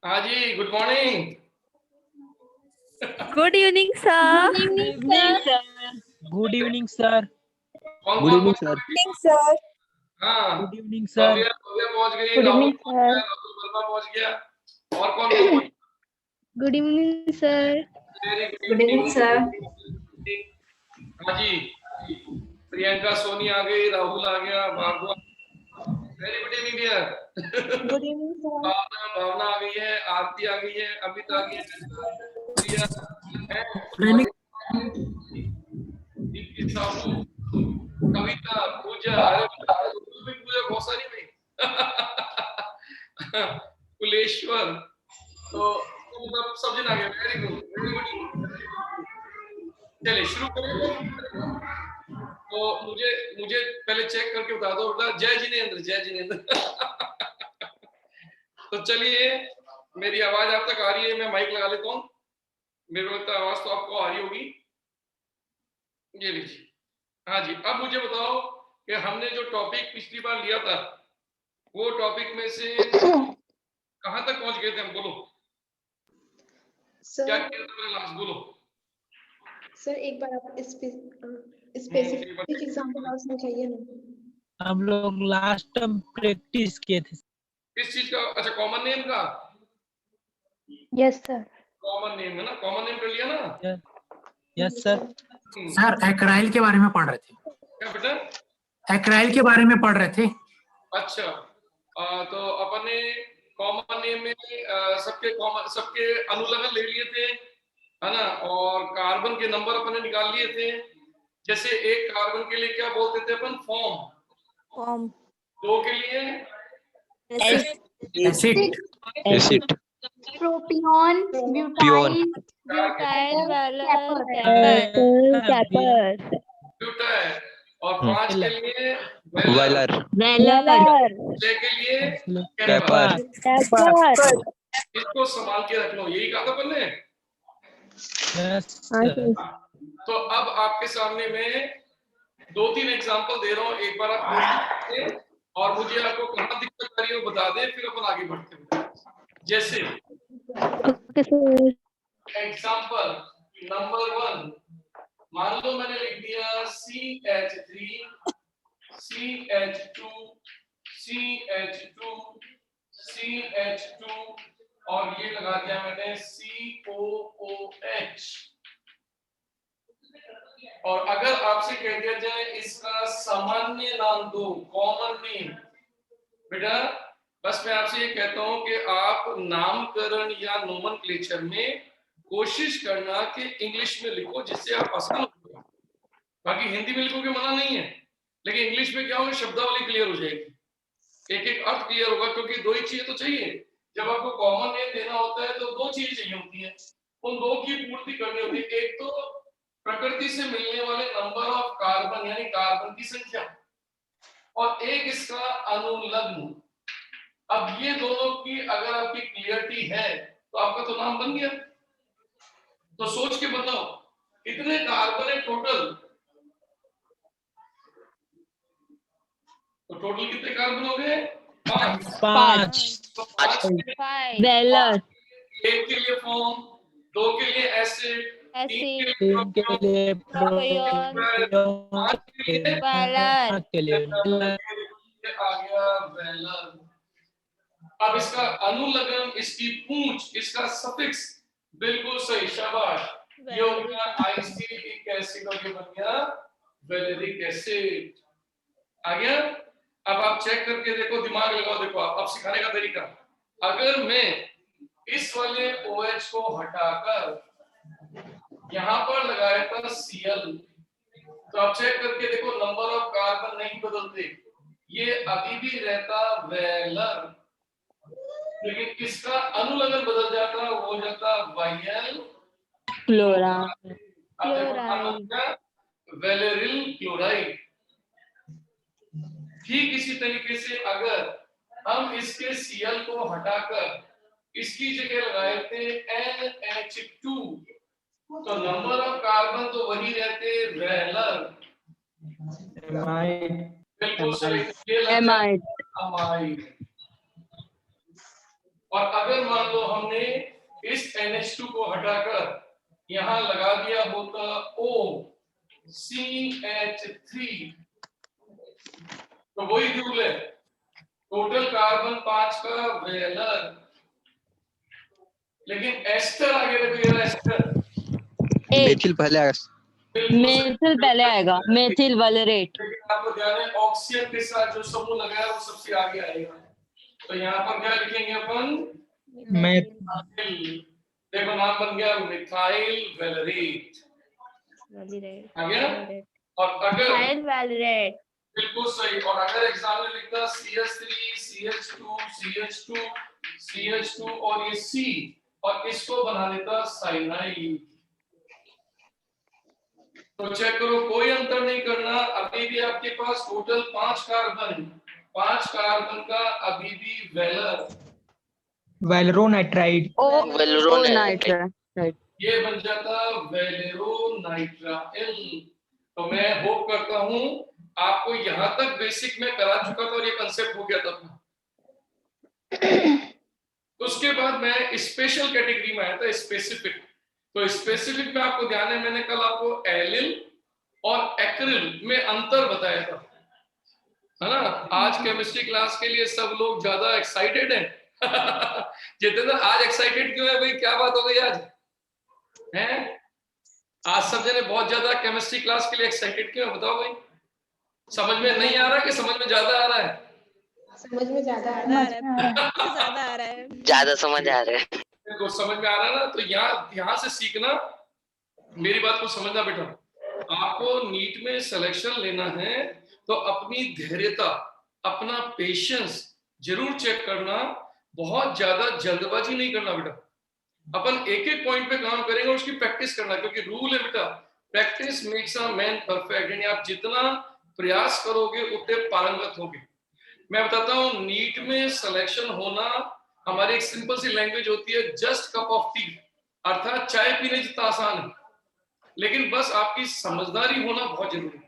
हाँ जी, good morning. Good evening sir. Good evening sir. कौन गुड कौन इवनिंग पहुंच सर। गया? सर। हाँ, गुड इवनिंग सर। भव्या पहुंच गई, Good राहुल evening, पहुंच गया, sir. राहुल वर्मा पहुंच गया। और कौन कौन पहुंच गुड इवनिंग सर। गया? Good evening sir. हाँ जी, प्रियंका सोनी आ गई, राहुल आ गया, Bhargav. Very good evening dear. Good evening sir. Bhavna आ गई है, आरती आ गई है, अमित आ गई है, प्रिया है, ट्रेनिंग दीप्ति साहू, कविता, पूजा। अरे पूजा बहुत सारी भाई। कुलेश्वर, तो मतलब सब जन आ गए। Very good, very good. चलिए शुरू करें। तो मुझे मुझे पहले चेक करके बता दो बेटा। जय जिनेंद्र, जय जिनेंद्र। तो चलिए, मेरी आवाज आप तक आ रही है? मैं माइक लगा लेता हूँ। मेरे को लगता है आवाज तो आपको आ रही होगी। ये लीजिए। हाँ जी, अब मुझे बताओ कि हमने जो टॉपिक पिछली बार लिया था, वो टॉपिक में से कहां तक पहुंच गए थे हम? बोलो क्या किया था मैंने लास्ट? बोलो सर, एक बार आप स्पेसिफिक एग्जांपल और समझाइए ना। हम लोग लास्ट टाइम प्रैक्टिस किए थे। किस चीज का? अच्छा, कॉमन नेम का। Yes sir. कॉमन नेम है ना, कॉमन नेम कर लिया ना? Yes sir. सर एक्राइल के बारे में पढ़ रहे थे। क्या बेटा? एक्राइल के बारे में पढ़ रहे थे। अच्छा, तो अपन ने कॉमन नेम में सबके अनुलग्न ले लिए थे, है ना? और कार्बन के नंबर अपन ने निकाल लिए थे। जैसे एक कार्बन के लिए क्या बोलते थे अपन? फॉर्म। दो के लिए acid acid, propion, butyl, butyl, valer, caper. Butyl. और 5 के लिए वायलर, वैलर, 6 के लिए कैपर, इसको संभाल के रख लो, यही कहा था अपन ने। Yes sir. तो अब आपके सामने मैं 2-3 एग्जांपल दे रहा हूँ। एक बार आप कोशिश करें और मुझे आपको कहाँ दिक्कत आ रही है वो बता दें, फिर अपन आगे बढ़ते हैं। जैसे ओके सर। एग्जांपल नंबर 1, मान लो मैंने लिख दिया CH3 CH2 CH2 CH2 और ये लगा दिया मैंने COOH। और अगर आपसे कह दिया जाए इसका सामान्य नाम दो, कॉमन नेम, बेटा बस मैं आपसे ये कहता हूं कि आप नामकरण या नोमेनक्लेचर में कोशिश करना कि इंग्लिश में लिखो, जिससे आप आसान हो। बाकी हिंदी में लिखोगे मना नहीं है, लेकिन इंग्लिश में क्या होगा, शब्दावली क्लियर हो जाएगी, एक एक अर्थ क्लियर होगा। क्योंकि दो ही चीजें तो चाहिए जब आपको कॉमन नेम देना होता है, तो दो चीजें चाहिए होती हैं, उन दो की पूर्ति करनी होती है। एक तो प्रकृति से मिलने वाले नंबर ऑफ कार्बन यानी कार्बन की संख्या, और एक इसका अनुलग्न। अब ये दोनों की अगर आपकी क्लियरिटी है तो आपका तो नाम बन गया। तो सोच के बताओ कितने कार्बन है टोटल? तो टोटल कितने कार्बन हो गए? 5। तो 5 वैलर, एक के लिए फॉर्म, 2 के लिए एसिड, 3 के तीन के लिए प्रोपियोन, 5 के लिए वैलर, के लिए ये आ गया वैलर। अब इसका अनुलग्न, इसकी पूंछ, इसका सफिक्स बिल्कुल सही, शाबाश। ये हो गया आइसिलिक एसिड और ये बन गया वैलेरिक एसिड। आ गया? अब आप चेक करके देखो, दिमाग लगाओ, देखो अब सिखाने का तरीका। अगर मैं इस वाले OH को हटाकर यहां पर लगाया था Cl, तो आप चेक करके देखो नंबर ऑफ कार्बन नहीं बदलते, ये अभी भी रहता वैलर, लेकिन इसका अनुलग्न बदल जाता, वो हो जाता वायल क्लोराइड, वैलेरिल क्लोराइड। ठीक इसी तरीके से अगर हम इसके Cl को हटाकर इसकी जगह लगाए थे NH2, तो नंबर ऑफ कार्बन तो वही रहते वैलर, बिल्कुल सही, अमाइड। और अगर मान लो हमने इस NH2 को हटाकर यहां लगा दिया होता OCH3, तो वही रूल है, टोटल कार्बन 5 का वेलर, लेकिन एस्टर आगे लगेगा, एस्टर मेथिल पहले आएगा। मेथिल पहले आएगा, मेथिल वैलेट। लेकिन आपको ध्यान है ऑक्सीजन के साथ जो समूह लगाया वो सबसे आगे आएगा, तो यहाँ पर क्या लिखेंगे अपन, मेथिल। देखो नाम बन गया मिथाइल वैलेट आ गया। और अगर वैलेट। बिल्कुल सही, और अगर एग्जाम में लिखता CH3 CH2 CH2 CH2 और ये C और इसको बना देता साइनाइड, तो चेक करो कोई अंतर नहीं करना, अभी भी आपके पास टोटल 5 कार्बन का अभी भी वेलर, वैलरोनाइट्राइड। नाइट्राइड। ये बन जाता वेलेरोनाइट्राइल। तो मैं होप करता हूं आपको यहां तक बेसिक में करा चुका था और ये कंसेप्ट हो गया था। उसके बाद मैं स्पेशल कैटेगरी में आया था, स्पेसिफिक। तो स्पेसिफिक में आपको ध्यान है मैंने कल आपको एलिल और एक्रिल में अंतर बताया था, है ना। आज केमिस्ट्री क्लास के लिए सब लोग ज्यादा एक्साइटेड हैं। जितेंद्र आज एक्साइटेड क्यों है भाई, क्या बात हो गई आज हैं? आज सब जने बहुत ज्यादा केमिस्ट्री क्लास के लिए एक्साइटेड क्यों है, बताओ भाई। समझ में नहीं आ रहा कि समझ में ज्यादा आ रहा है? समझ में ज्यादा आ रहा है। ज्यादा समझ आ रहा है। देखो समझ में आ रहा है ना, तो यहाँ से सीखना, मेरी बात को समझना बेटा। आपको नीट में सिलेक्शन लेना है तो अपनी धैर्यता, अपना पेशेंस जरूर चेक करना, बहुत ज्यादा जल्दबाजी नहीं करना बेटा। अपन एक एक पॉइंट पे काम करेंगे और उसकी प्रैक्टिस करना, क्योंकि रूल है बेटा, practice makes a man perfect. यानी आप जितना प्रयास करोगे उतने पारंगत होगे। मैं बताता हूँ, नीट में सिलेक्शन होना हमारी एक सिंपल सी लैंग्वेज होती है, जस्ट कप ऑफ टी, अर्थात चाय पीने जितना आसान है, लेकिन बस आपकी समझदारी होना बहुत जरूरी है।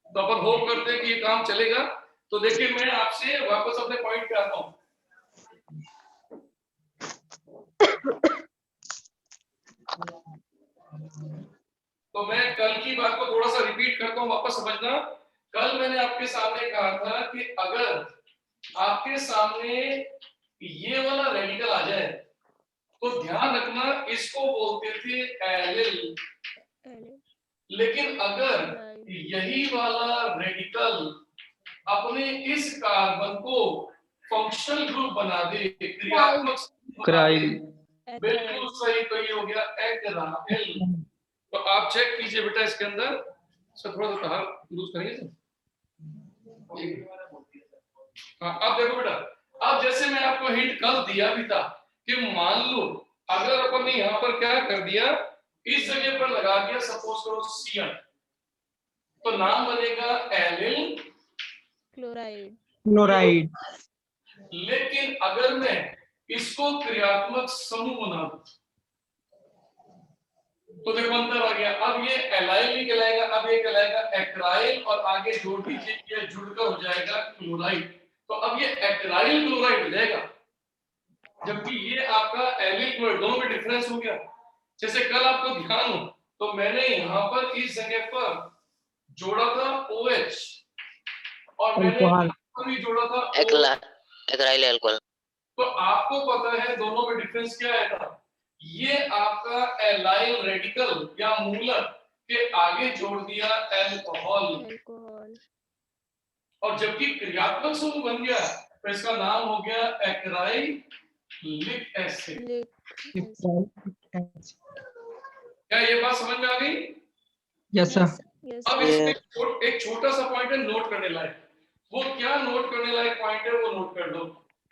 तो अपन होप करते हैं कि ये काम चलेगा। तो देखिए मैं आपसे वापस अपने पॉइंट पे आता हूँ। तो मैं कल की बात को थोड़ा सा रिपीट करता हूँ, वापस समझना। कल मैंने आपके सामने कहा था कि अगर आपके सामने ये वाला रेडिकल आ जाए तो ध्यान रखना, इसको बोलते थे एलिल। लेकिन अगर यही वाला रेडिकल अपने इस कार्बन को फंक्शनल ग्रुप बना दे, क्रियात्मक क्राइल। बिल्कुल सही, तो ये हो गया एक्राइल। तो आप चेक कीजिए बेटा इसके अंदर, इसका थोड़ा सा कहा लूज करिए। हाँ, अब देखो बेटा, अब जैसे मैं आपको हिंट कल दिया भी था कि मान लो अगर अपन ने यहाँ पर क्या कर दिया, इस जगह पर लगा दिया सपोज करो Cn, तो नाम बनेगा एलिल क्लोराइड। लेकिन अगर मैं इसको क्रियात्मक समूह बना दूं तो देखो अंतर आ गया। अब ये एलाइल नहीं कहलाएगा, अब ये कहलाएगा एक्राइल, और आगे जोड़ दीजिए ये जुड़कर हो जाएगा क्लोराइड। तो अब ये एक्राइल क्लोराइड हो जाएगा, जबकि ये आपका एलिल क्लोराइड, दोनों में डिफरेंस हो गया। जैसे कल आपको ध्यान हो तो मैंने यहाँ पर इस जगह पर जोड़ा था OH और मैंने यहाँ पर भी जोड़ा था एक्राइल अल्कोहल। तो आपको पता है दोनों में डिफरेंस क्या आया था। ये आपका एलाइल रेडिकल या मूलक के आगे जोड़ दिया अल्कोहल, और जबकि क्रियात्मक समूह बन गया तो इसका नाम हो गया एक्राइलिक एसिड। क्या ये बात समझ में आ गई? Yes sir. अब इसमें एक छोटा सा पॉइंट है नोट करने लायक। वो क्या नोट करने लायक पॉइंट है, वो नोट कर दो।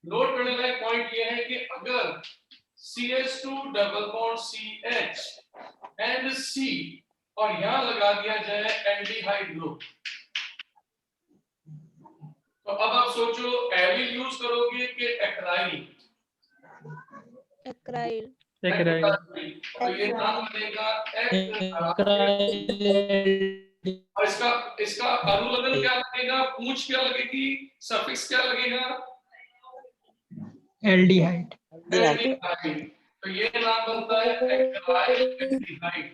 नोट करने लायक पॉइंट ये है कि अगर CH2 double bond CH and C और यहां लगा दिया जाए एल्डिहाइड ग्रुप, तो अब आप सोचो एलिल यूज करोगे कि एक्राइल? एक्राइल। तो ये नाम बनेगा एक्राइल। और इसका अनुलग्न क्या लगेगा, पूंछ क्या लगेगी, सफिक्स क्या लगेगा? एल्डिहाइड। एल्डिहाइड। तो ये नाम बनता है एक्राइल एल्डिहाइड।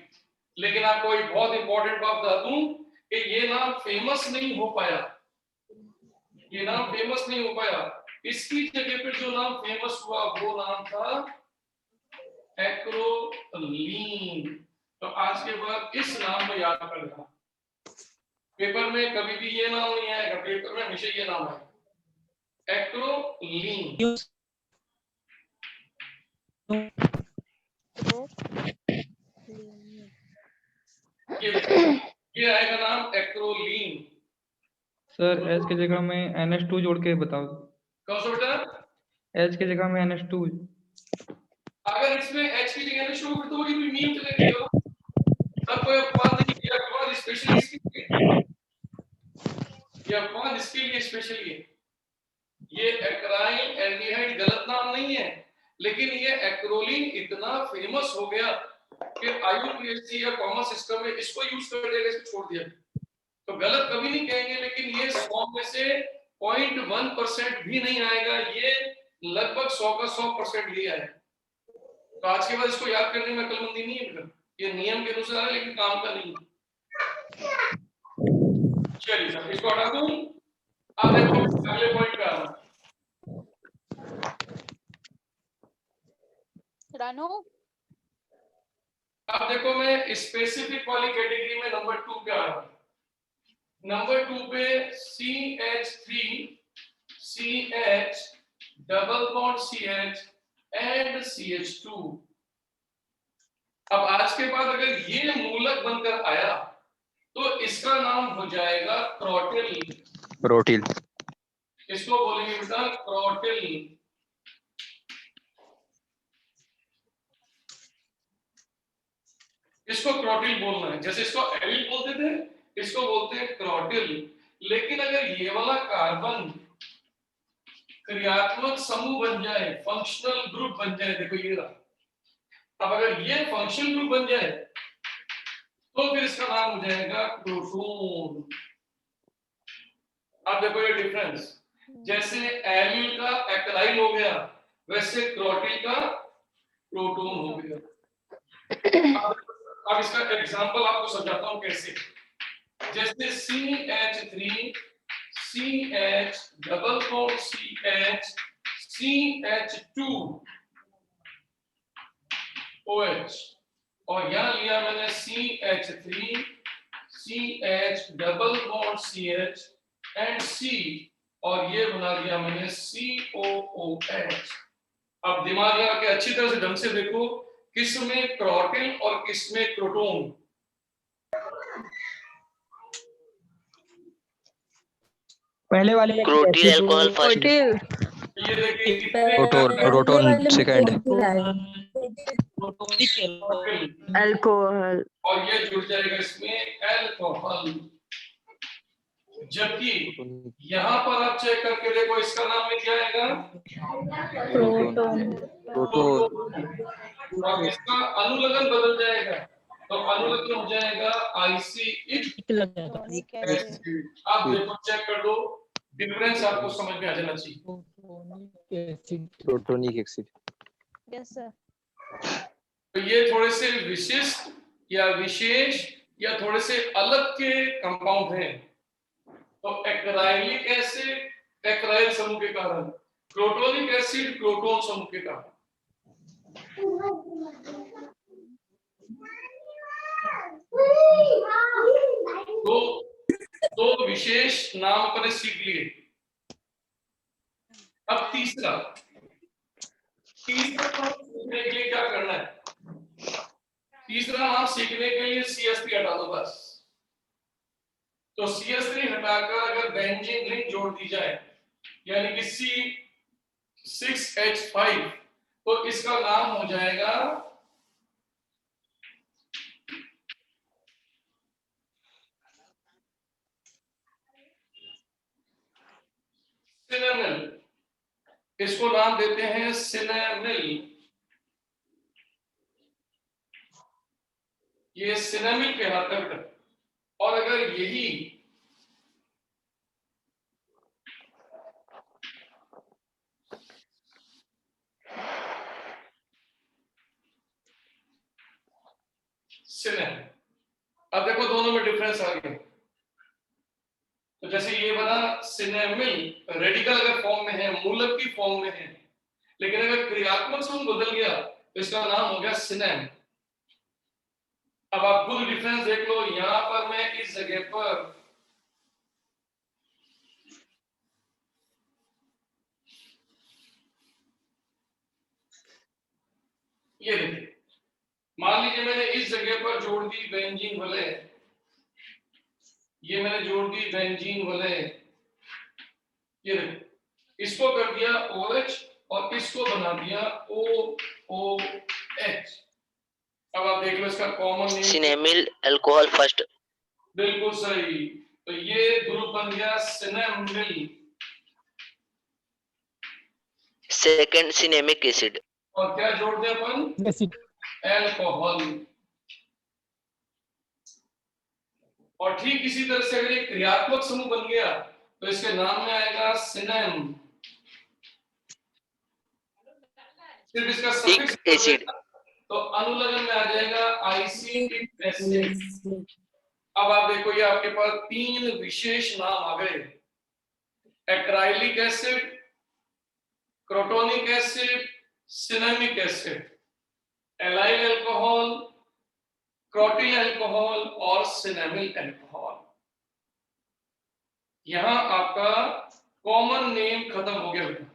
लेकिन आपको एक बहुत इंपॉर्टेंट बात बता दूं कि ये नाम फेमस नहीं हो पाया, ये नाम फेमस नहीं हो पाया। इसकी जगह पे जो नाम फेमस हुआ वो नाम था एक्रोलीन। तो आज के बाद इस नाम को याद कर लेना, पेपर में कभी भी ये नाम नहीं आएगा, पेपर में हमेशा ये नाम आएगा, एक्रोलीन। ये आएगा नाम एक्रोलीन। सर एच की जगह में NH2 जोड़ के बताओ। कौन सा बेटा? एच की जगह में NH2। अगर इसमें एच की जगह शुरू कर तो ये मीम चलेगा, सब कोई अपवाद नहीं किया, अपवाद स्पेशली इसके लिए, ये अपवाद इसके लिए स्पेशली है। ये एक्राइल एल्डिहाइड गलत नाम नहीं है, लेकिन ये एक्रोलीन इतना फेमस हो गया कि IUPAC या कॉमन सिस्टम में इसको यूज कर देगा, इसको छोड़ दिया। तो गलत कभी नहीं कहेंगे, लेकिन ये 100 में से 0.1% भी नहीं आएगा, ये लगभग 100 का 100% ही आएगा। तो आज के बाद इसको याद करने में अक्लमंदी नहीं है, ये नियम के अनुसार है लेकिन काम का नहीं है। चलिए सर, इसको हटा दूं। अब देखो अगले पॉइंट पे आना। रानू, अब देखो मैं स्पेसिफिक वाली कैटेगरी में नंबर 2 पे आ रहा हूं। नंबर 2 पे CH3 CH double bond CH and CH2। अब आज के बाद अगर ये मूलक बनकर आया तो इसका नाम हो जाएगा क्रोटिल। प्रोटील। इसको बोलेंगे बेटा क्रोटिल। इसको क्रोटिल बोलना है, जैसे इसको एलिल बोलते थे, इसको बोलते हैं क्रोटिल। लेकिन अगर ये वाला कार्बन क्रियात्मक समूह बन जाए, फंक्शनल ग्रुप बन जाए, देखो ये रहा, अब अगर ये फंक्शनल ग्रुप बन जाए तो फिर इसका नाम हो जाएगा प्रोटोन। अब देखो ये डिफरेंस, जैसे एलिल का एक्राइल हो गया, वैसे क्रोटिल का प्रोटोन हो गया। अब इसका एग्जांपल आपको समझाता हूं कैसे। जैसे CH3 CH double bond CH CH2 OH, और यहां लिया मैंने CH3 CH double bond CH and C, और ये बना दिया मैंने COOH। अब दिमाग लगा के अच्छी तरह से ढंग से देखो किसमें क्रोटिल और किसमें क्रोटोन। पहले वाले में क्रोटिल अल्कोहल फर्स्ट। ये देखिए प्रोटोन सेकंड। अल्कोहल, और ये जुड़ जाएगा इसमें अल्कोहल। जबकि यहाँ पर आप चेक करके देखो इसका नाम में क्या आएगा, प्रोटोन। और इसका अनुलग्न बदल जाएगा, तो अनुलग्न हो जाएगा IC। आप देखो चेक कर दो, डिफरेंस आपको समझ में आ जाना चाहिए। Protonic acid. Yes sir. तो ये थोड़े से विशिष्ट या विशेष या थोड़े से अलग के कंपाउंड हैं। तो एक्राइलिक एसिड एक्राइल समूह के कारण, क्रोटोनिक एसिड क्रोटोन समूह के कारण। तो विशेष नाम अपने सीख लिए। अब तीसरा सीखने के लिए क्या करना है? तीसरा नाम सीखने के लिए CH3 हटा दो बस। तो CH3 हटाकर अगर बेंजीन रिंग जोड़ दी जाए, यानी कि C6H5, तो इसका नाम हो जाएगा सिनेमिल। इसको नाम देते हैं सिनेमिल। ये सिनेमिल कहलाता है। और अगर यही सिनेम। अब देखो दोनों में डिफरेंस आ गया। तो जैसे ये बना सिनेमिल, रेडिकल अगर फॉर्म में है, मूलक की फॉर्म में है, लेकिन अगर क्रियात्मक समूह बदल गया तो इसका नाम हो गया सिनेम। अब आप खुद डिफरेंस देख लो। यहां पर मैं इस जगह पर ये देखिए, मान लीजिए मैंने इस जगह पर जोड़ दी बेंजीन वाले, ये मैंने जोड़ दी बेंजीन वाले, ये देखिए, इसको कर दिया OH और इसको बना दिया OOH। अब आप देख लो इसका कॉमन नेम सिनेमिल अल्कोहल फर्स्ट। बिल्कुल सही। तो ये ग्रुप बन गया सिनेमिल। Second cinnamic acid. और क्या जोड़ दिया अपन? अल्कोहल। और ठीक इसी तरह से अगर एक क्रियात्मक समूह बन गया तो इसके नाम में आएगा सिनेम। सिर्फ इसका सफिक्स एसिड। तो अनुलग्न में आ जाएगा आइसिक एसिड। अब आप देखो ये आपके पास 3 विशेष नाम आ गए। Acrylic acid, crotonic acid, cinnamic acid. Allyl alcohol, crotyl alcohol और सिनेमिल अल्कोहल। यहां आपका कॉमन नेम खत्म हो गया बेटा।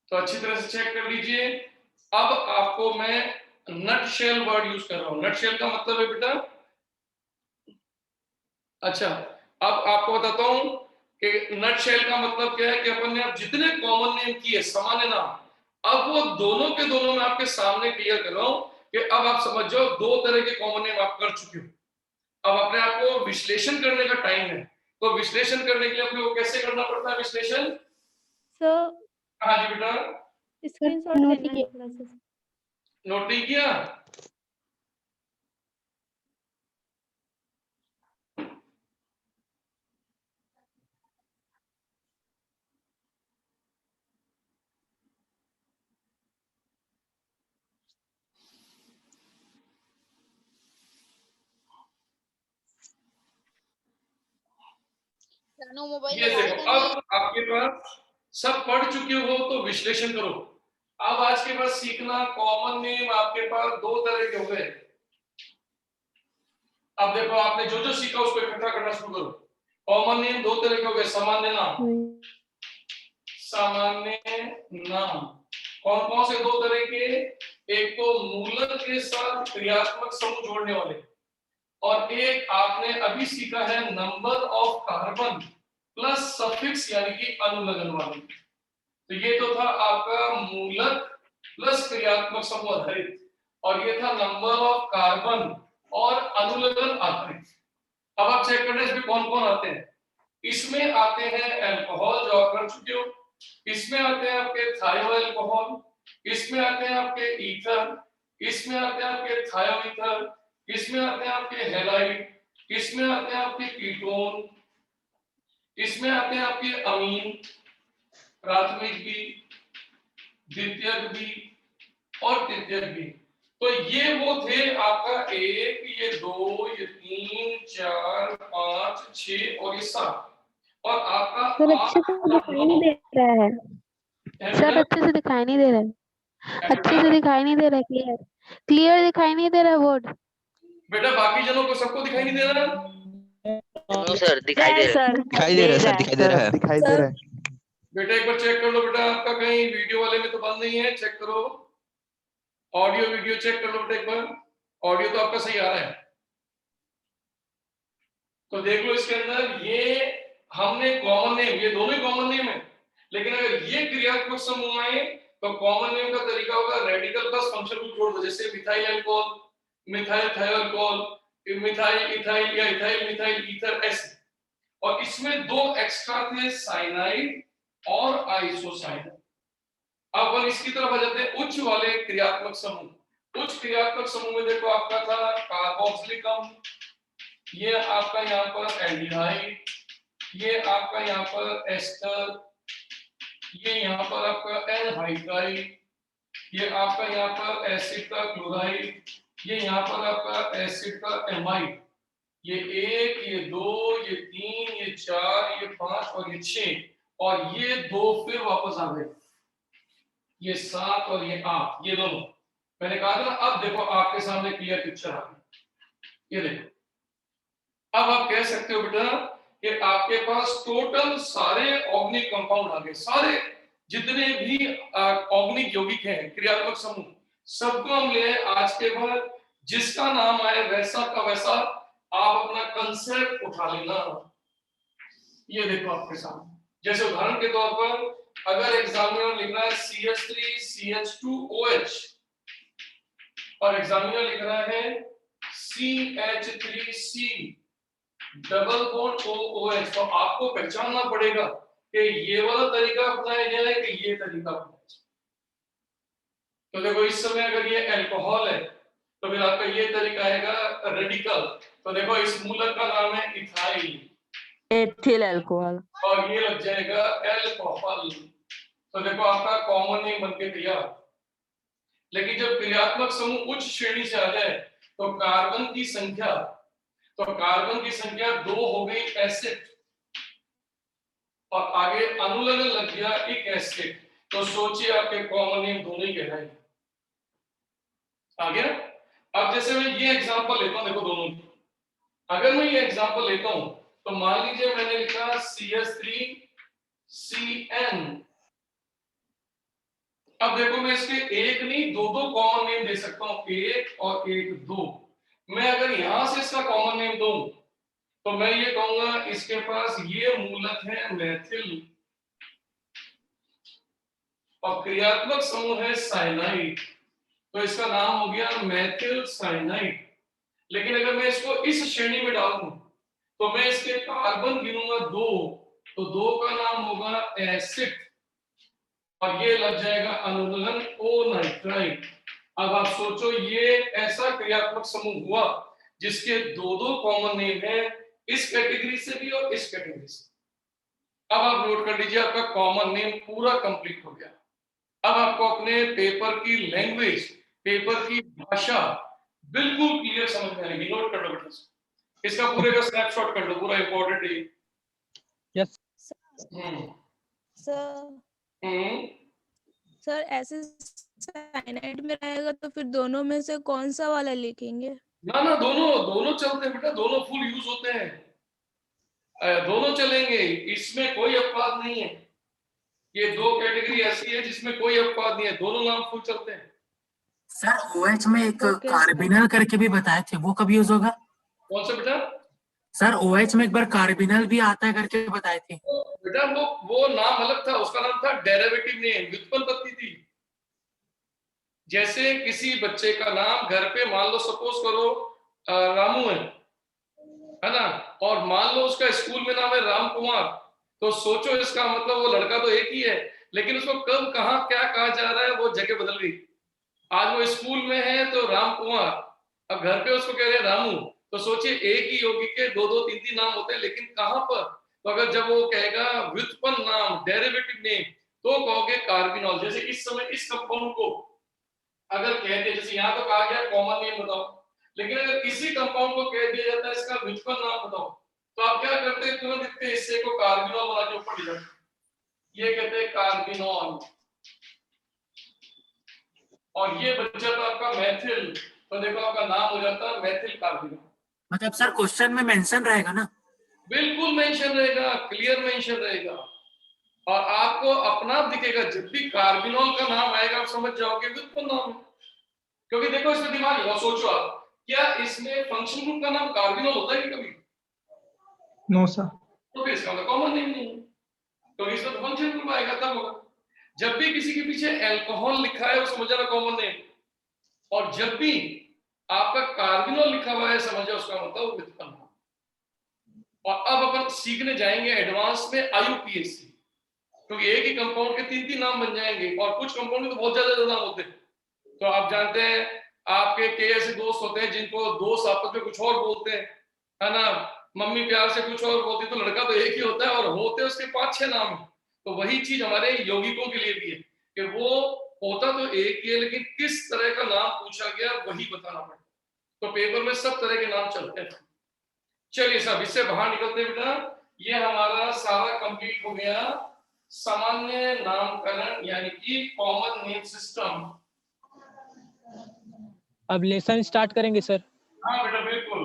तो अच्छी तरह से चेक कर लीजिए। अब आपको मैं नट शेल वर्ड यूज कर रहा हूं। नट शेल का मतलब है बेटा, अच्छा अब आपको बताता हूं कि नट शेल का मतलब क्या है कि अपन ने अब जितने कॉमन नेम किए सामान्य नाम, अब वो दोनों के दोनों में आपके सामने क्लियर कर रहा हूं कि अब आप समझ जाओ 2 तरह के कॉमन नेम आप कर चुके हो। अब अपने आप को विश्लेषण करने का टाइम है। तो विश्लेषण करने के लिए अपने को कैसे करना पड़ता है विश्लेषण? सर हाँ जी बेटा, स्क्रीनशॉट लेना है थोड़ा सा। नोट नहीं किया? ये देखो, अब आपके पास सब पढ़ चुके हो तो विश्लेषण करो। अब आज के बाद सीखना कॉमन नेम आपके पास 2 तरह के हो गए। अब देखो आपने जो जो सीखा उसको इकट्ठा करना शुरू करो। कॉमन नेम 2 तरह के हो गए। सामान्य नाम, सामान्य नाम कौन कौन से 2 तरह के? एक तो मूलक के साथ क्रियात्मक समूह जोड़ने वाले, और एक आपने अभी सीखा है number of carbon plus suffix यानी कि अनुलग्न वाले। तो ये तो था आपका मूलक प्लस क्रियात्मक समूह आधारित, और ये था नंबर ऑफ कार्बन और अनुलग्न आधारित। अब आप चेक करना इसमें कौन कौन आते हैं। इसमें आते हैं अल्कोहल जो आप कर चुके हो, इसमें आते हैं आपके थायो अल्कोहल, इसमें आते हैं आपके ईथर, इसमें आते हैं आपके थायो ईथर, इसमें आते हैं आपके हैलाइड, इसमें आते हैं आपके कीटोन, इसमें आते हैं आपके अमीन, प्राथमिक भी, द्वितीयक भी और तृतीयक भी। तो ये वो थे आपका 1, ये 2, ये 3, 4, 5, 6 और ये 7। और आपका सर अच्छे से दिखाई नहीं दे रहा है। सर अच्छे से दिखाई नहीं दे रहा है। अच्छे से दिखाई नहीं दे रहा है। क्लियर क्लियर दिखाई नहीं दे रहा है बोर्ड। बेटा बाकी जनों को सबको दिखाई नहीं दे रहा? नो सर दिखाई दे रहा है। दिखाई दे रहा है सर, दिखाई दे रहा है। दिखाई दे रहा है। बेटा एक बार चेक कर लो बेटा, आपका कहीं वीडियो वाले में तो बंद नहीं है, चेक करो। ऑडियो वीडियो चेक कर लो बेटा एक बार। ऑडियो तो आपका सही आ रहा है। तो देख लो इसके अंदर ये हमने कॉमन नेम, ये दोनों ही कॉमन नेम है, लेकिन अगर ये क्रियात्मक समूह आए तो कॉमन नेम का तरीका होगा रेडिकल प्लस फंक्शन को जोड़ दो। जैसे मिथाइल अल्कोहल, मिथाइल थायो अल्कोहल, मिथाइल इथाइल या इथाइल मिथाइल ईथर ऐसे। और इसमें 2 एक्स्ट्रा थे, साइनाइड और आइसोसाइनाइड। अब हम इसकी तरफ आ जाते हैं उच्च वाले क्रियात्मक समूह। उच्च क्रियात्मक समूह में देखो आपका था कार्बोक्सिलिक अम्ल, ये आपका यहाँ पर एल्डिहाइड, ये आपका यहाँ पर एस्टर, ये यहाँ पर आपका एनहाइड्राइड, ये आपका यहाँ पर एसिड का क्लोराइड, ये यहाँ पर आपका एसिड का एमाइड, ये 1, ये 2, ये 3, ये 4, ये 5 और ये 6, और ये 2 फिर वापस आ गए, ये 7 और ये 8, ये दोनों। मैंने कहा था ना, अब देखो आपके सामने क्लियर पिक्चर आ गई। ये देखो, अब आप कह सकते हो बेटा कि आपके पास टोटल सारे ऑर्गेनिक कंपाउंड आ गए, सारे जितने भी ऑर्गेनिक यौगिक हैं, क्रियात्मक समूह, सबको हम ले आज के बाद, जिसका नाम आए वैसा का वैसा आप अपना कंसेप्ट उठा लेना। ये देखो आपके सामने, जैसे उदाहरण के तौर पर अगर एग्जामिनर लिख रहा है CH3CH2OH और एग्जामिनर लिख रहा है CH3C डबल बॉन्ड OOH, तो आपको पहचानना पड़ेगा कि ये वाला तरीका अपनाया जाए कि ये तरीका अपनाया जाए। तो देखो इस समय अगर ये अल्कोहल है तो फिर आपका ये तरीका आएगा रेडिकल, तो देखो इस मूलक का नाम है इथाइल, एथिल अल्कोहल, और ये लग जाएगा एल्कोहल, तो देखो आपका कॉमन नेम बनके तैयार। लेकिन जब क्रियात्मक समूह उच्च श्रेणी से आ जाए तो कार्बन की संख्या 2 हो गई एसिड, और आगे अनुलग्न लग गया एक एसिड, तो सोचिए आपके कॉमन नेम दोनों ही कहलाएंगे। आ गया? अब जैसे मैं ये एग्जांपल लेता हूं, देखो दोनों की, अगर मैं ये एग्जांपल लेता हूं तो मान लीजिए मैंने लिखा CH3CN, अब देखो मैं इसके एक नहीं दो कॉमन नेम दे सकता हूं, 1 और 1 2। मैं अगर यहां से इसका कॉमन नेम दूं तो मैं ये कहूंगा इसके पास ये मूलक है मेथिल और क्रियात्मक समूह है साइनाइड, तो इसका नाम हो गया मेथिल साइनाइड। लेकिन अगर मैं इसको इस श्रेणी में डाल दूं तो मैं इसके कार्बन गिनूंगा 2, तो 2 का नाम होगा एसिड और ये लग जाएगा अनुलग्न O नाइट्राइड। अब आप सोचो ये ऐसा क्रियात्मक समूह हुआ जिसके 2 कॉमन नेम है, इस कैटेगरी से भी और इस कैटेगरी से। अब आप नोट कर लीजिए आपका कॉमन नेम पूरा कंप्लीट हो गया। अब आपको अपने पेपर की लैंग्वेज, पेपर की भाषा बिल्कुल क्लियर समझ में आएगी। नोट कर लो बेटा, इसका पूरे का स्नैपशॉट कर लो, पूरा इंपॉर्टेंट है। यस सर ऐसे साइनाइड में रहेगा तो फिर दोनों में से कौन सा वाला लिखेंगे? ना दोनों चलते हैं बेटा, दोनों फुल यूज होते हैं, दोनों चलेंगे, इसमें कोई अपवाद नहीं है। ये 2 कैटेगरी ऐसी है जिसमें कोई अपवाद नहीं है, दोनों नाम फुल चलते हैं। सर OH में एक कार्बिनल करके भी बताए थे, वो कब यूज होगा? कौन सा बेटा? सर OH में एक बार कार्बिनल भी आता है करके बताए थे। बेटा वो नाम अलग था, उसका नाम था डेरिवेटिव नेम, व्युत्पन्न पत्ती थी। जैसे किसी बच्चे का नाम घर पे मान लो सपोज करो रामू है ना, और मान लो उसका स्कूल में नाम है राम कुमार, तो सोचो इसका मतलब वो लड़का तो एक ही है, लेकिन उसको कब कहाँ क्या कहा जा रहा है वो जगह बदल गई। आज वो स्कूल में है तो राम कुमार, अब घर पे उसको कह रहे हैं रामू, तो सोचिए एक ही यौगिक के 2 3 नाम होते हैं, लेकिन कहाँ पर? तो अगर जब वो कहेगा व्युत्पन्न नाम डेरिवेटिव नेम तो कहोगे कार्बिनॉल। जैसे इस समय इस कंपाउंड को अगर कह दिया, जैसे यहाँ तो कहा गया कॉमन नेम बताओ, लेकिन अगर इसी कंपाउंड को कह दिया जाता है इसका व्युत्पन्न नाम बताओ, तो आप क्या करते हैं? तुरंत इतने हिस्से को कार्बिनॉल बना के ऊपर लिख देते, ये कहते हैं कार्बिनॉल, और ये बच जाता आपका मैथिल, तो देखो आपका नाम हो जाता है मैथिल कार्बिनॉल। मतलब सर क्वेश्चन में मेंशन रहेगा ना? बिल्कुल मेंशन रहेगा, क्लियर मेंशन रहेगा, और आपको अपना दिखेगा। जब भी कार्बिनॉल का नाम आएगा आप समझ जाओगे व्युत्पन्न नाम है, क्योंकि देखो इसमें दिमाग लगाओ, सोचो आप, क्या इसमें फंक्शन ग्रुप का नाम कार्बिनॉल होता है कि कभी? No sir. तो फिर इसका कॉमन नेम नहीं है, तो इसमें तो फंक्शन ग्रुप आएगा तब होगा। जब भी किसी के पीछे अल्कोहल लिखा है वो समझना कॉमन नेम, और जब भी आपका कार्बिनॉल लिखा हुआ है समझो उसका मतलब व्युत्पन्न। और अब अपन सीखने जाएंगे एडवांस में IUPAC, क्योंकि एक ही कंपाउंड के 3 नाम बन जाएंगे, और कुछ कंपाउंड में तो बहुत ज्यादा नाम होते हैं। तो आप जानते हैं आपके कई ऐसे दोस्त होते हैं जिनको दोस्त आपस में कुछ और बोलते हैं, है ना, मम्मी प्यार से कुछ और बोलती, तो लड़का तो एक ही होता है और होते उसके 5-6 नाम है। तो वही चीज हमारे यौगिकों के लिए भी है कि वो होता तो एक ही है, लेकिन किस तरह का नाम पूछा गया वही बताना पड़ता। तो पेपर में सब तरह के नाम चलते हैं। चलिए सब इससे बाहर निकलते हैं बेटा। ये हमारा सारा कंप्लीट हो गया, सामान्य नामकरण यानी कि कॉमन नेम सिस्टम। अब लेसन स्टार्ट करेंगे सर। हाँ बेटा बिल्कुल।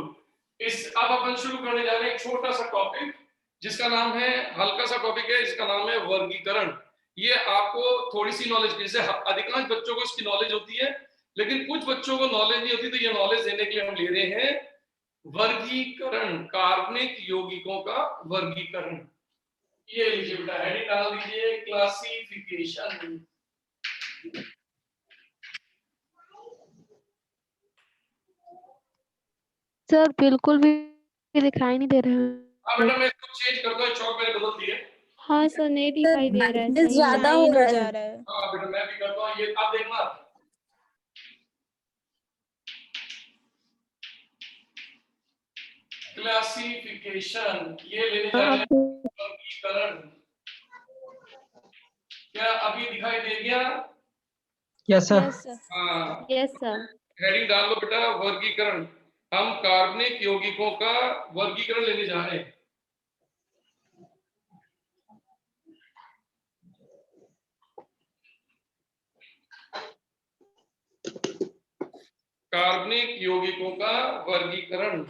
अब अपन शुरू करने जा रहे हैं एक छोटा सा टॉपिक जिसका नाम है, हल्का सा टॉपिक है, जिसका नाम है वर्गीकरण। ये आपको थोड़ी सी नॉलेज, जैसे अधिकांश बच्चों को इसकी नॉलेज होती है लेकिन कुछ बच्चों को नॉलेज नहीं होती, तो ये नॉलेज देने के लिए हम ले रहे हैं वर्गीकरण, कार्बनिक यौगिकों का वर्गीकरण। ये लीजिए बेटा, हेडिंग डाल दीजिए क्लासिफिकेशन। सर बिल्कुल भी दिखाई नहीं दे रहा है। हाँ बेटा मैं इसको चेंज करता हूँ, चौक मैंने बदल दिए। हाँ सर नहीं दिखाई दे रहा है, brightness ज्यादा हो रहा जा है। रहा है। हाँ बेटा मैं भी करता हूँ, ये आप देखना। क्लासिफिकेशन ये लेने जा रहे हैं वर्गीकरण। क्या अभी दिखाई दे गया? Yes sir. Yes sir. हाँ यस सर। हेडिंग डाल लो बेटा वर्गीकरण। हम कार्बनिक यौगिकों का वर्गीकरण लेने जा रहे हैं। कार्बनिक यौगिकों का वर्गीकरण।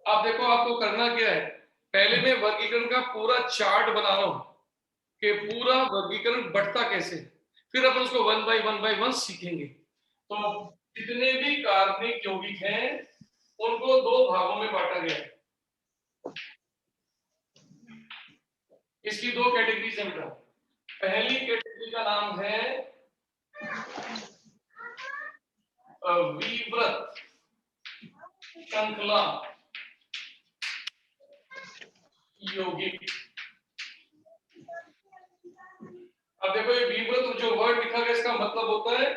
अब देखो आपको करना क्या है, पहले मैं वर्गीकरण का पूरा चार्ट बना रहा हूं कि पूरा वर्गीकरण बढ़ता कैसे, फिर अपन उसको वन बाय वन सीखेंगे। तो जितने भी कार्बनिक यौगिक हैं उनको दो भागों में बांटा गया है। इसकी दो कैटेगरीज है बेटा। पहली कैटेगरी का नाम है विवृत श्रृंखला यौगिक। अब देखो ये विवृत जो वर्ड लिखा गया इसका मतलब होता है,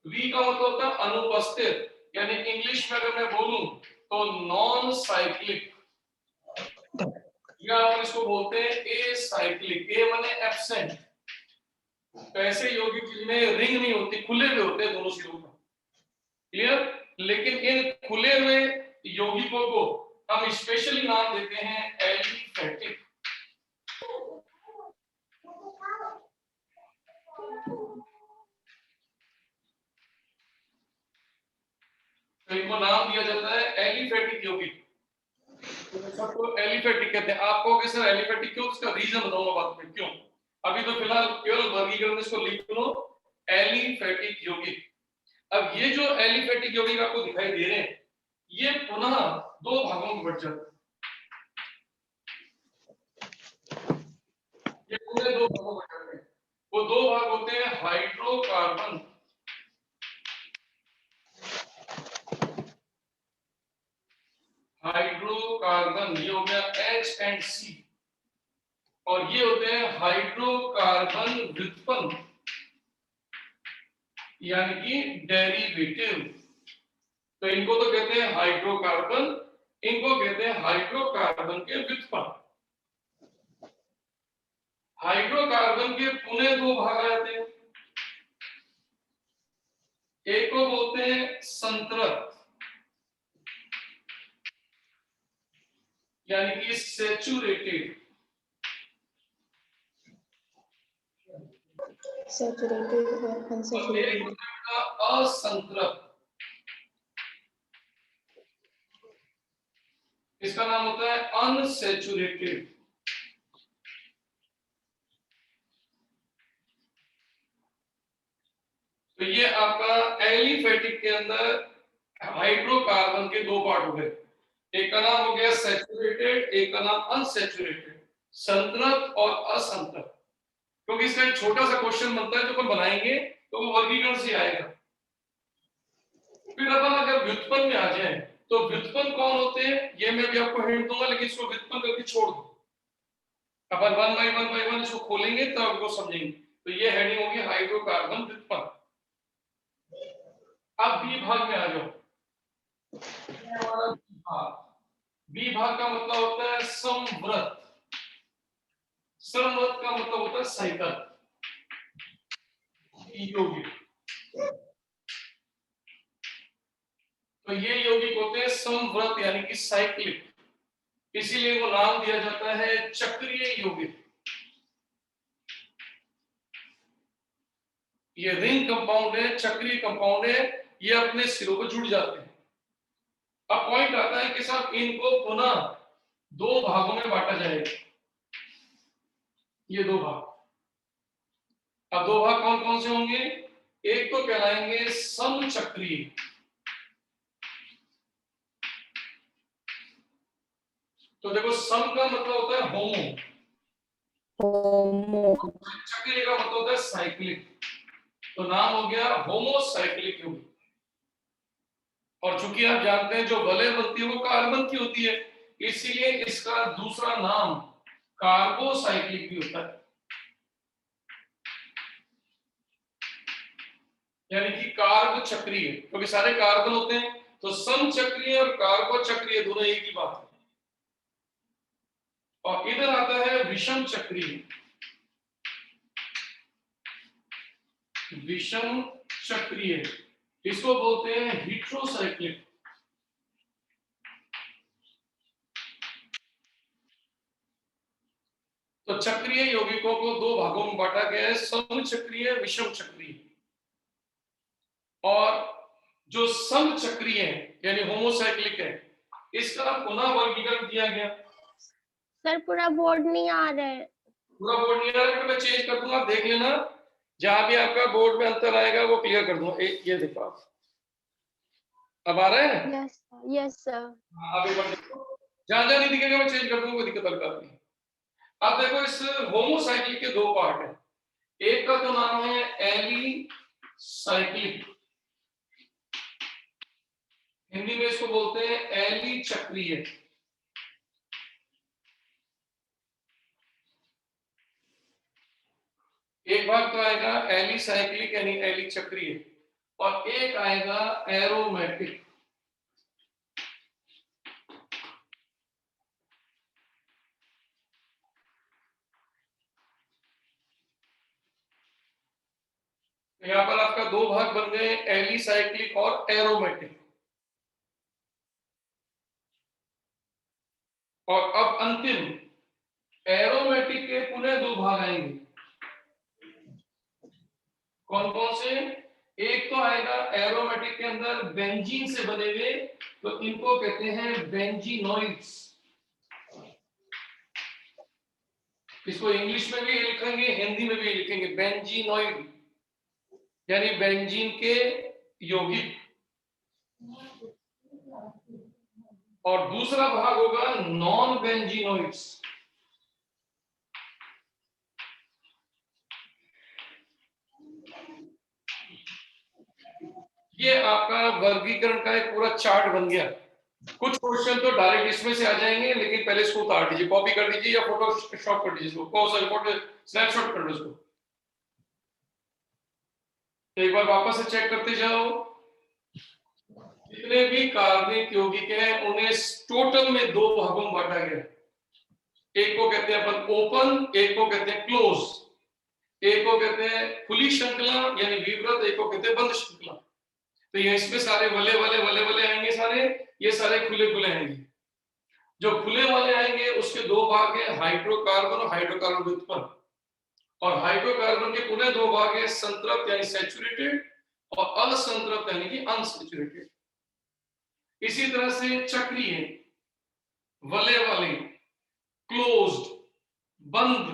वी का मतलब होता है अनुपस्थित, यानी इंग्लिश में अगर मैं बोलूं तो नॉन साइक्लिक, या हम इसको बोलते हैं ए साइक्लिक। ए माने एब्सेंट। तो ऐसे यौगिक जिनमें रिंग नहीं होती, खुले हुए होते हैं दोनों सिरों पर। क्लियर? लेकिन इन खुले हुए यौगिकों को हम स्पेशली नाम देते हैं एलिफेटिक। तो इनको नाम दिया जाता है एलिफेटिक यौगिक। सबको एलिफेटिक कहते हैं। आप कहोगे सर एलिफेटिक क्यों, उसका रीजन बताऊंगा बाद में क्यों। अभी तो फिलहाल केवल वर्गीकरण में इसको लिख लो एलिफेटिक यौगिक। अब ये जो एलिफेटिक यौगिक आपको दिखाई दे रहे हैं ये पुनः दो भागों में बट जाते हैं। ये पूरे दो भागों में बट जाते हैं। वो दो भाग होते हैं हाइड्रोकार्बन ये हो गया H एंड C, और ये होते हैं हाइड्रोकार्बन व्युत्पन्न यानी कि डेरिवेटिव। तो इनको तो कहते हैं हाइड्रोकार्बन, इनको कहते हैं हाइड्रोकार्बन के व्युत्पन्न। हाइड्रोकार्बन के पुनः दो भाग आ जाते हैं। एक को बोलते हैं संतृप्त यानी कि सैचुरेटेड, सैचुरेटेड और अनसैचुरेटेड। असंतृप्त, इसका नाम होता है अनसैचुरेटेड। तो ये आपका एलिफेटिक के अंदर हाइड्रोकार्बन के दो पार्ट हो गए। एक का नाम हो गया सैचुरेटेड, एक का नाम अनसैचुरेटेड, संतृप्त और असंतृप्त। क्योंकि इसका एक छोटा सा क्वेश्चन बनता है जो अपन बनाएंगे तो वो वर्गीकरण से आएगा। फिर अपन अगर व्युत्पन्न में आ जाए तो व्युत्पन्न कौन होते हैं ये मैं भी आपको हिंट दूंगा, लेकिन इसको व्युत्पन्न करके छोड़ दो। अपन वन बाय वन इसको खोलेंगे तब आपको समझेंगे। तो ये हेडिंग होगी हाइड्रोकार्बन व्युत्पन्न। अब बी भाग में आ जाओ। बी भाग का मतलब होता है समवृत। समवृत का मतलब होता है साइकिल। यौगिक। तो ये यौगिक होते हैं समव्रत यानी कि साइक्लिक, इसीलिए वो नाम दिया जाता है चक्रीय यौगिक। ये रिंग कंपाउंड है, चक्रीय कंपाउंड है, ये अपने सिरों पर जुड़ जाते हैं। अब पॉइंट आता है कि साहब इनको पुनः दो भागों में बांटा जाएगा, ये दो भाग। अब दो भाग कौन कौन से होंगे? एक तो कहलाएंगे समचक्रीय, तो देखो सम का मतलब होता है होमो, चक्रीय का मतलब होता है साइक्लिक, तो नाम हो गया होमोसाइक्लिक यौगिक। और चूंकि आप जानते हैं जो वलय बनती है वो कार्बन की होती है, इसीलिए इसका दूसरा नाम कार्बोसाइक्लिक भी होता है, यानी कि कार्ब चक्रीय, क्योंकि सारे कार्बन होते हैं। तो समचक्रीय और कार्बो चक्रीय दोनों एक ही बात है। और इधर आता है विषम चक्रीय, विषम चक्रीय इसको बोलते हैं हेट्रोसाइक्लिक। तो चक्रीय यौगिकों को दो भागों में बांटा गया है, समचक्रीय, विषम चक्रीय। और जो समचक्रीय है यानी होमोसाइक्लिक है, इसका पुनः वर्गीकरण किया गया। सर पूरा बोर्ड नहीं आ रहा है। पूरा बोर्ड नहीं आ रहा है, मैं चेंज कर दूंगा, देख लेना। जहां भी आपका बोर्ड में अंतर आएगा वो क्लियर कर दूंगा। ये देखो आप, अब आ रहा है? Yes sir. आप एक बार देखो, जहां जहां नहीं दिखेगा मैं चेंज कर दूंगा, कोई दिक्कत वाली बात नहीं। अब देखो इस होमोसाइक्लिक के दो पार्ट है, एक का तो नाम है एलिसाइक्लिक, हिंदी में इसको बोलते हैं एली चक्रीय। एक भाग तो आएगा एलिसाइक्लिक यानी एली चक्रीय, और एक आएगा एरोमेटिक। यहां पर आपका दो भाग बन गए, एलिसाइक्लिक और एरोमेटिक। और अब अंतिम एरोमेटिक के पुनः दो भाग आएंगे, कौन कौन से? एक तो आएगा एरोमेटिक के अंदर बेंजीन से बने हुए, तो इनको कहते हैं बेंजीनोइड्स। इसको इंग्लिश में भी लिखेंगे, हिंदी में भी लिखेंगे बेंजीनोइड, यानी बेंजीन के यौगिक। और दूसरा भाग होगा नॉन बेंजीनोइड्स, ये आपका वर्गीकरण का एक पूरा चार्ट बन गया। कुछ क्वेश्चन तो डायरेक्ट इसमें से आ जाएंगे, लेकिन पहले इसको उतार दीजिए, कॉपी कर दीजिए या फोटो शॉप कर दीजिए, इसको स्नैपशॉट कर लो इसको। एक बार वापस से चेक करते जाओ, जितने भी कार्बनिक यौगिक हैं उन्हें टोटल में दो भागों में बांटा गया। एक को कहते हैं अपन ओपन, एक को कहते हैं क्लोज। एक को कहते हैं खुली श्रृंखला यानी विवृत, एक को कहते हैं बंद श्रृंखला। तो ये इसमें सारे वले वले वले वले आएंगे, सारे ये सारे खुले खुले आएंगे। जो खुले वाले आएंगे उसके दो भाग है, हाइड्रोकार्बन और हाइड्रोकार्बन व्युत्पन्न। और हाइड्रोकार्बन के पुनः दो भाग है, संतृप्त यानी सैचुरेटेड और असंतृप्त यानी कि अनसैचुरेटेड। इसी तरह से चक्रीय, वले वाले, क्लोज्ड, बंद,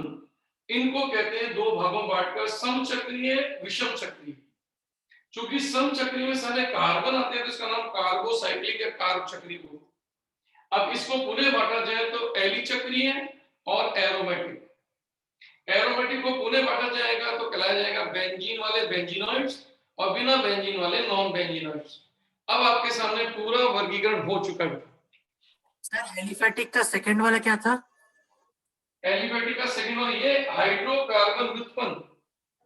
इनको कहते हैं दो भागों बांटकर समचक्रीय, विषम चक्रीय। चूंकि समचक्रीय में सारे कार्बन आते हैं तो इसका नाम कार्बोसाइक्लिक या कार्ब चक्रीय होगा। अब इसको पुनः बांटा जाए तो एली चक्रीय और एरोमेटिक। एरोमेटिक को पुनः बांटा जाएगा तो कहलाया जाएगा बेंजीन वाले बेंजीनोइड्स और बिना बेंजीन वाले नॉन बेंजीनोइड्स। अब आपके सामने पूरा वर्गीकरण हो चुका है। सर एलिफेटिक का सेकंड वाला क्या था? एलिफेटिक का सेकंड वाला ये हाइड्रोकार्बन व्युत्पन्न,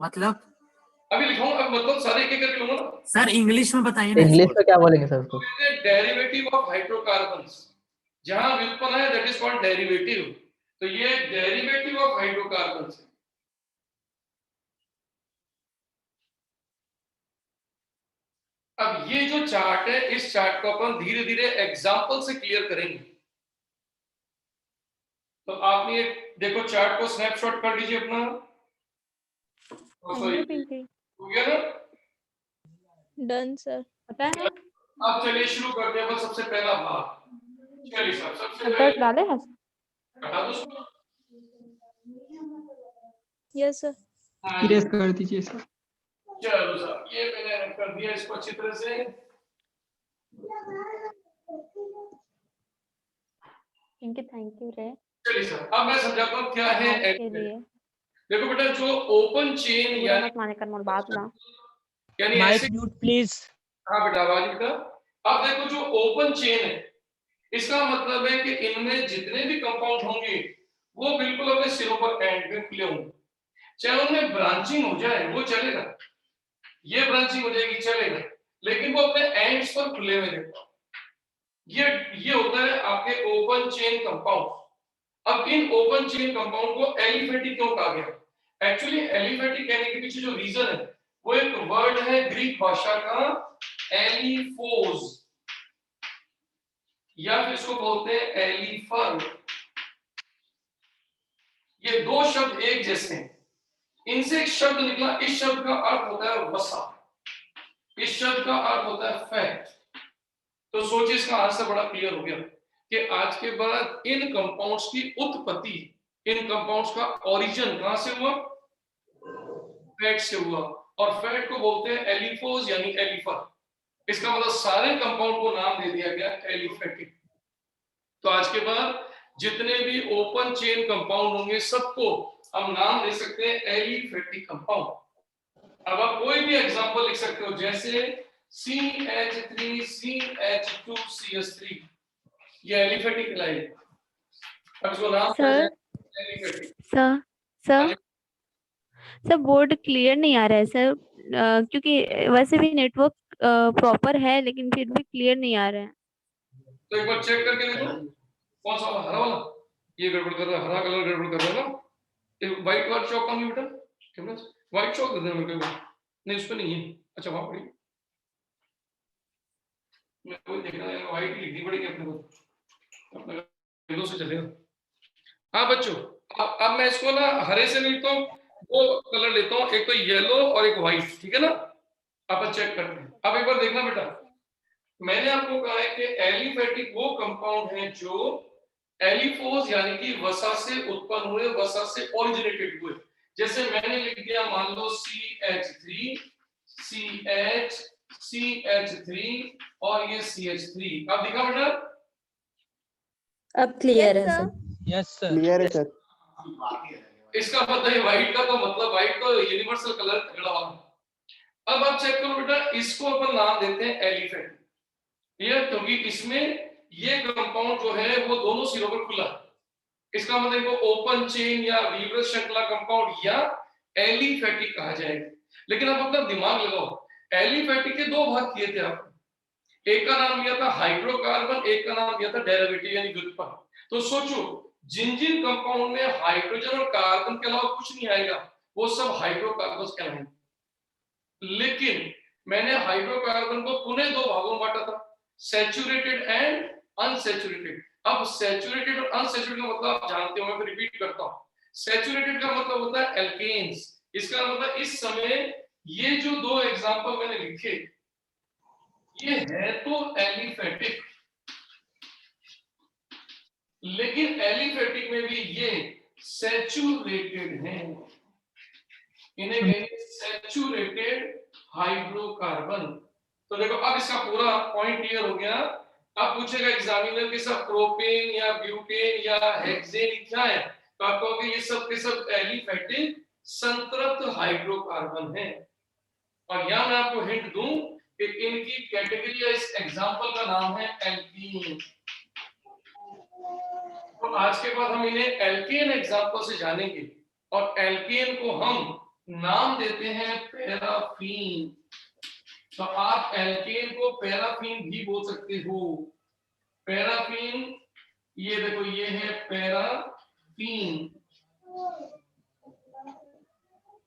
मतलब अभी लिखूंगा, अब मतलब सारे एक एक करके लूंगा ना। सर इंग्लिश में बताइए ना। इंग्लिश में क्या बोलेंगे सर उसको? डेरिवेटिव ऑफ हाइड्रोकार्बन्स, जहां व्युत्पन्न है दैट इज कॉल्ड डेरिवेटिव। तो ये डेरिवेटिव ऑफ हाइड्रोकार्बन्स है। अब ये जो चार्ट है, इस चार्ट को अपन धीरे धीरे एग्जाम्पल से क्लियर करेंगे। तो आपने देखो चार्ट को स्नैपशॉट कर लीजिए अपना। सॉरी, हो गया ना? Done sir. पता है अब चलिए शुरू करते हैं। सबसे पहला भाग, चलिए सर, सबसे दस पहले डाले हैं हटा दो उसको। Yes sir. इरेज कर दीजिए सर। चलो सर, ये मैंने कर दिया इसको अच्छी तरह से। थैंक यू रे चलिए सर, अब मैं समझाता हूँ क्या है के एलिफेंट। लिए देखो बेटा, जो ओपन चेन यानी माने कर मोर बात ना यानी माइक ऐसे, म्यूट प्लीज। हाँ बेटा, आवाज बेटा। अब देखो जो ओपन चेन है, इसका मतलब है कि इनमें जितने भी कंपाउंड होंगे वो बिल्कुल अपने सिरों पर एंड पे खुले होंगे। चाहे उनमें ब्रांचिंग हो जाए वो चलेगा, ये ब्रांचिंग हो जाएगी चलेगा, लेकिन वो अपने एंड्स पर खुले हुए रहते हैं। ये होता है आपके ओपन चेन कंपाउंड। अब इन ओपन चेन कंपाउंड को एलिफेटिक क्यों कहा गया? एक्चुअली एलिफेटिक कहने के पीछे जो रीजन है वो एक वर्ड है ग्रीक भाषा का, एलिफोज, या फिर इसको बोलते हैं एलिफर। ये दो शब्द एक जैसे हैं, इनसे एक शब्द निकला। इस शब्द का अर्थ होता है वसा, इस शब्द का अर्थ होता है फैट। तो सोचिए, इसका आंसर बड़ा क्लियर हो गया कि आज के बाद इन कंपाउंड्स की उत्पत्ति, इन कंपाउंड्स का ओरिजिन कहां से हुआ? फैट से हुआ। और फैट को बोलते हैं एलिफोज यानी एलिफर। इसका मतलब सारे कंपाउंड को नाम दे दिया गया एलिफेटिक। तो आज के बाद जितने भी ओपन चेन कंपाउंड होंगे सबको हम नाम दे सकते हैं एलिफेटिक कंपाउंड। अब आप कोई भी एग्जांपल लिख सकते हो, जैसे CH3 CH2 CH3, ये एलिफेटिक कहलाएगा। अब इसको नाम क्या है? एलिफेटिक। सर बोर्ड क्लियर नहीं आ रहा है सर, क्योंकि वैसे भी नेटवर्क प्रॉपर है लेकिन फिर भी क्लियर नहीं आ रहा है। तो एक बार चेक करके देखो, कौन सा वाला? हरा वाला, ये गड़बड़ कर रहा है, हरा कलर गड़बड़ कर रहा है ना। एक व्हाइट वाला चौक कौन है बेटा? कैमरा व्हाइट चौक दे देना मेरे को। नहीं, उस पे नहीं है। अच्छा, वहां पड़ी, मैं कोई देखना है, व्हाइट लिखनी पड़ेगी अपने को, अपने विंडो से चलेगा। हाँ बच्चों, अब मैं इसको ना हरे से लिखता हूँ, दो कलर लेता हूँ, एक तो येलो और एक व्हाइट, ठीक है ना? आप चेक करते हैं। अब एक बार देखना बेटा, मैंने आपको कहा है कि एलिफेटिक वो कंपाउंड है जो एलिफोज यानी कि वसा से उत्पन्न हुए, वसा से ओरिजिनेटेड हुए। जैसे मैंने लिख दिया, मान लो CH3 CH CH3 और ये CH3। अब दिखा बेटा? अब क्लियर है सर। Yes sir. क्लियर है सर। इसका मतलब है व्हाइट का, तो मतलब व्हाइट तो यूनिवर्सल कलर तगड़ा वाला। अब आप चेक करो बेटा, इसको अपन नाम देते हैं एलिफेंट, ये क्योंकि इसमें ये कंपाउंड जो है वो दोनों सिरों पर खुला है। इसका मतलब इनको ओपन चेन या वीवरस श्रृंखला कंपाउंड या एलिफेटिक कहा जाएगा। लेकिन आप अपना दिमाग लगाओ, एलिफेटिक के दो भाग किए थे आपने, एक का नाम लिया था हाइड्रोकार्बन, एक का नाम लिया था डेरिवेटिव यानी व्युत्पन्न। तो सोचो, जिन जिन कंपाउंड में हाइड्रोजन और कार्बन के अलावा कुछ नहीं आएगा वो सब हाइड्रोकार्बन्स कहलाएंगे। लेकिन मैंने हाइड्रोकार्बन को पुनः दो भागों में बांटा था, सैचुरेटेड एंड अनसैचुरेटेड। अब सैचुरेटेड और अनसैचुरेटेड का मतलब आप जानते हो, मैं फिर रिपीट करता हूं। सैचुरेटेड का मतलब होता है एल्केन्स। इसका मतलब इस समय ये जो दो एग्जांपल मैंने लिखे, ये है तो एलिफेटिक, लेकिन एलिफेटिक में भी ये सैचुरेटेड हैं, इन्हें कहेंगे सैचुरेटेड हाइड्रोकार्बन। तो देखो, अब इसका पूरा पॉइंट क्लियर हो गया। अब पूछेगा एग्जामिनर कि सब प्रोपेन या ब्यूटेन या हेक्सेन क्या है, तो आप कहोगे ये सब के सब एलिफेटिक संतृप्त हाइड्रोकार्बन है। और यहां मैं आपको हिंट दूं कि इनकी कैटेगरी या इस एग्जांपल का नाम है एल्कीन। तो आज के बाद हम इन्हें एल्केन एग्जांपल से जानेंगे, और एल्केन को हम नाम देते हैं पैराफीन। तो आप एल्केन को पैराफीन भी बोल सकते हो। पैराफीन, ये देखो, ये है पैराफीन,